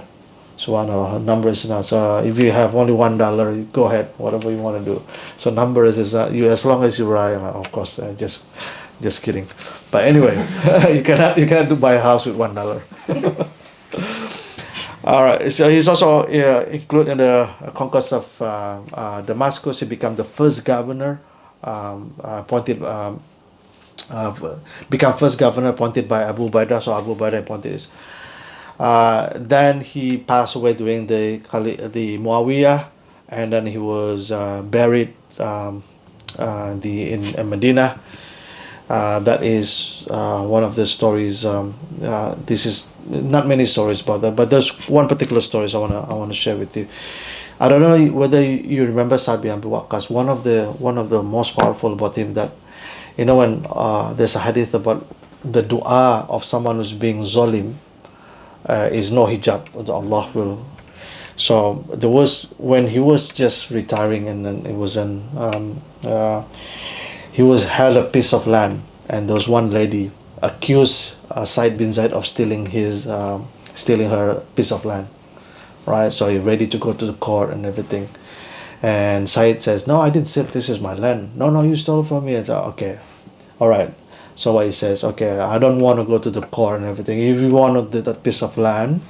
Speaker 1: Subhanallah, numbers now. So if you have only $1, go ahead, whatever you want to do. So numbers is you, as long as you right. Of course, just kidding. But anyway, you cannot buy a house with $1. All right. So he's also included in the conquest of Damascus. He became the first governor appointed. Become first governor appointed by Abu Ubaidah. So Abu Ubaidah appointed this. Then he passed away during the Muawiyah, and then he was buried in Medina. That is one of the stories. This is not many stories about that, but there's one particular story I wanna share with you. I don't know whether you remember Sa'd bin Abi Waqqas. One of the most powerful about him, that when there's a hadith about the dua of someone who's being zalim, is no hijab. Allah will. So there was, when he was just retiring, and then it was he had a piece of land, and there was one lady accused Saeed bin Zayd of stealing her piece of land, right? So he's ready to go to the court and everything, and Saeed says, "No, I didn't steal. This is my land." "No, you stole from me." I said, "Okay, all right." So he says, "Okay, I don't want to go to the court and everything. If you want that piece of land,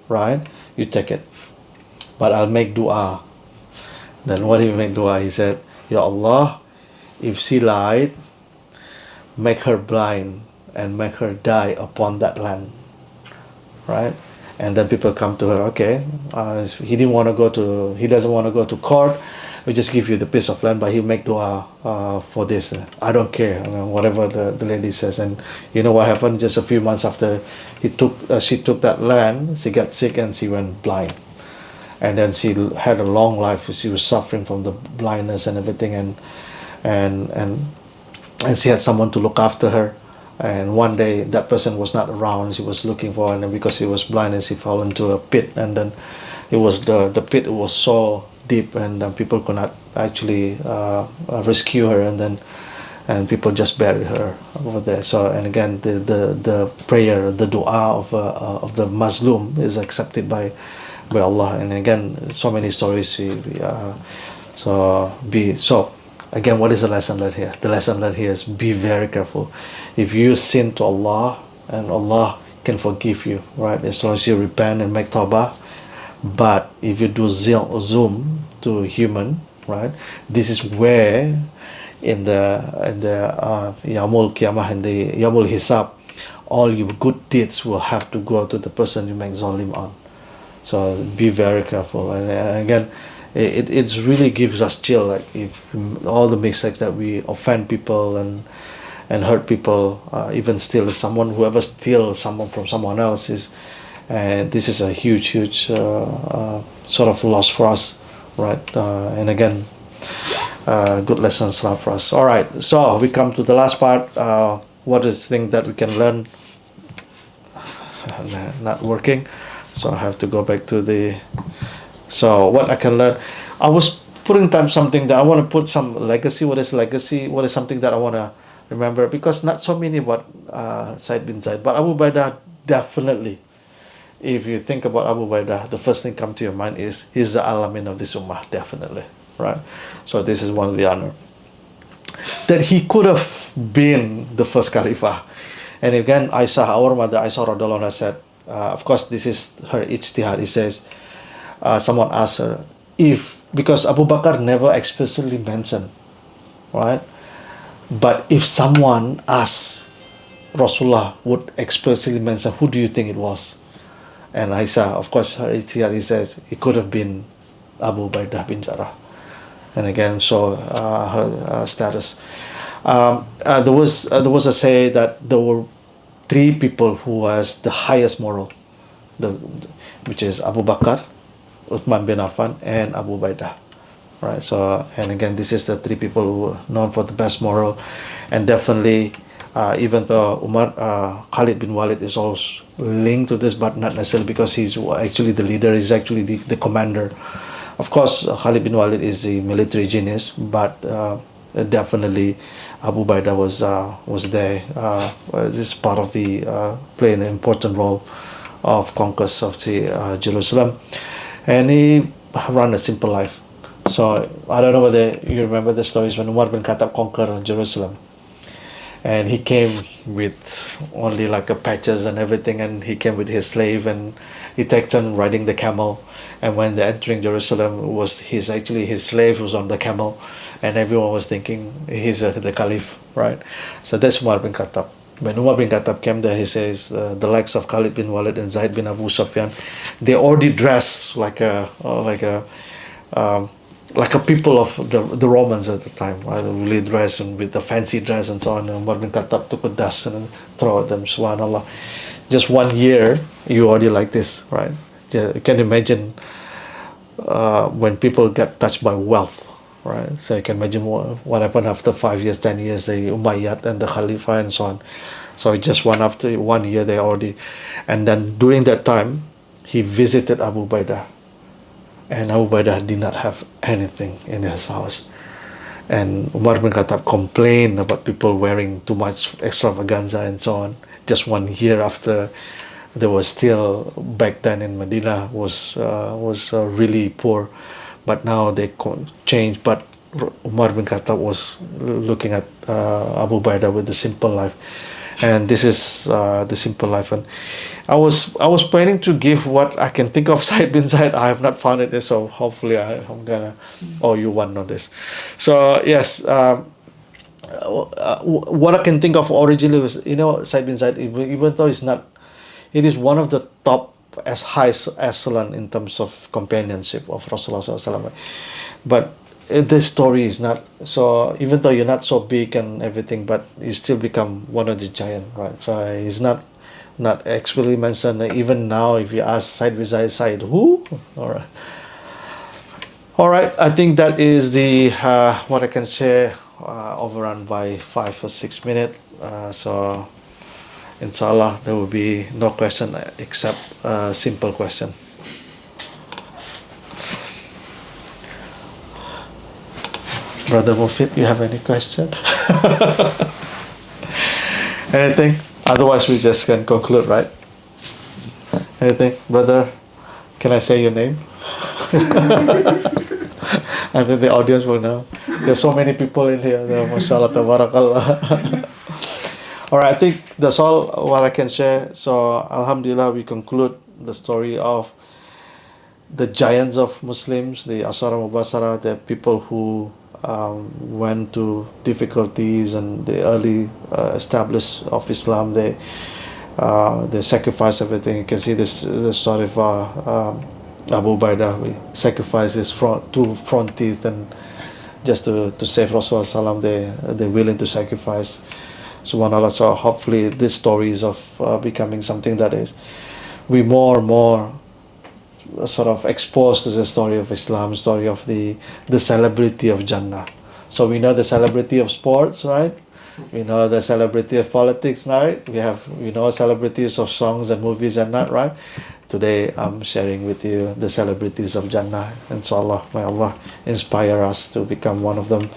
Speaker 1: right, you take it, but I'll make dua." Then what he make dua? He said, "Ya Allah, if she lied, make her blind and make her die upon that land," right? And then people come to her, "Okay, he doesn't want to go to court. We just give you the piece of land, but he'll make dua for this. I don't care," whatever the lady says. And you know what happened? Just a few months after she took that land, she got sick and she went blind. And then she had a long life. She was suffering from the blindness and everything, and she had someone to look after her. And one day that person was not around. She was looking for her, and because she was blind, and she fell into a pit. And then it was the pit was so deep, and people could not actually rescue her. And people just buried her over there. So, and again, the prayer, the dua of the Muslim is accepted by Allah. And again, so many stories. So again, what is the lesson learned here? The lesson learned here is be very careful. If you sin to Allah, and Allah can forgive you, right? As long as you repent and make tawbah. But if you do zoom to human, right? This is where in the Yawmul Qiyamah and the Yawmul Hisab, all your good deeds will have to go to the person you make zalim on. So be very careful. And again, it really gives us chill, like if all the mistakes that we offend people and hurt people, even steal someone, whoever steals someone from someone else is, and this is a huge sort of loss for us, right? And again, good lessons learned for us. All right, so we come to the last part. What is the thing that we can learn? Not working, so I have to go back to the. So what I can learn, I was putting down something that I want to put some legacy. What is legacy? What is something that I want to remember? Because not so many about Said bin Zaid, but Abu Ubaidah definitely. If you think about Abu Ubaidah, the first thing come to your mind is he's the alamin of this ummah, definitely, right? So this is one of the honor. That he could have been the first Khalifah. And again, Aisyah, our mother, Aisyah radhiallahu anha said, of course, this is her ijtihad. He says, someone asked her, because Abu Bakr never explicitly mentioned, right? But if someone asked, Rasulullah would explicitly mention, who do you think it was? And Aisyah, of course, her ijtihad, he says, it could have been Abu Ubaidah bin Jarrah. and again show her status. There was a say that there were three people who has the highest moral, the which is Abu Bakr, Uthman bin Affan, and Abu Ubaidah. Right. So, and again, this is the three people who are known for the best moral, and definitely, even though Khalid bin Walid is also linked to this, but not necessarily because he's actually the leader. He's actually the commander. Of course, Khalid bin Walid is the military genius, but definitely Abu Ubaidah was there. This part of the playing an important role of conquest of the Jerusalem, and he ran a simple life. So I don't know whether you remember the stories when Umar ibn Khattab conquered Jerusalem, and he came with only like a patches and everything, and he came with his slave, and he took turn riding the camel. And when they're entering Jerusalem, his slave who was on the camel, and everyone was thinking he's the caliph, right? So that's Umar bin Khattab. When Umar bin Khattab came there, he says the likes of Khalid bin Walid and Zayd bin Abu Sufyan, they already dressed like a people of the Romans at the time, right? They really dressed with the fancy dress and so on. And Umar bin Khattab took a dust and throw at them. Subhanallah. Just 1 year, you already like this, right? You can imagine when people get touched by wealth, right? So you can imagine what happened after 5 years, 10 years, the Umayyad and the Khalifa and so on. So just after 1 year, they already, and then during that time, he visited Abu Ubaidah. And Abu Ubaidah did not have anything in his house. And Umar bin Khattab complained about people wearing too much extravaganza and so on. Just 1 year after, they were still, back then in Medina, was really poor. But now they changed. But Umar bin Khattab was looking at Abu Ubaidah with the simple life. And this is the simple life. And I was planning to give what I can think of Saeed bin Zaid. I have not found it, so hopefully I'm gonna. Oh, you want to know this? So yes, what I can think of originally was, Saeed bin Zaid, even though it's not, it is one of the top as high echelon in terms of companionship of Rasulullah SAW. But this story is not so. Even though you're not so big and everything, but you still become one of the giant, right? So he's not actually mentioned. Even now, if you ask Saeed bin Zaid, who? All right. I think that is the what I can say. Overrun by 5 or 6 minutes. So, inshallah, there will be no question except a simple question. Brother Mufid, you have any question? Anything? Otherwise, we just can conclude, right? Anything? Brother, can I say your name? And then the audience will know. There's so many people in here. MashaAllah, tabarakallah. All right, I think that's all what I can share. So, alhamdulillah, we conclude the story of the giants of Muslims, the Ashara Mubasara, the people who went to difficulties and the early established of Islam. They sacrificed everything. You can see this the story of Abu Ubaidah. He sacrificed his two front teeth, and just to save Rasulullah, they're willing to sacrifice. Subhanallah. So hopefully this story is of becoming something that is we more and more sort of exposed to the story of Islam, story of the celebrity of Jannah. So we know the celebrity of sports, right? We know the celebrity of politics, right? We know celebrities of songs and movies and that, right? Today I'm sharing with you the celebrities of Jannah. Inshallah, may Allah inspire us to become one of them,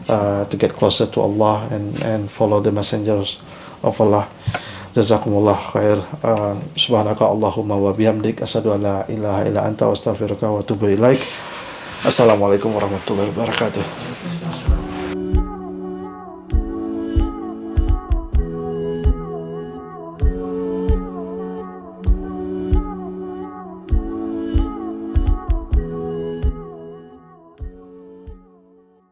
Speaker 1: to get closer to Allah and follow the messengers of Allah. Jazakumullah khair. Subhanaka Allahumma wa bihamdik asyhadu an la ilaha illa anta wa astaghfiruka wa atubu ilaik. Assalamualaikum warahmatullahi wabarakatuh.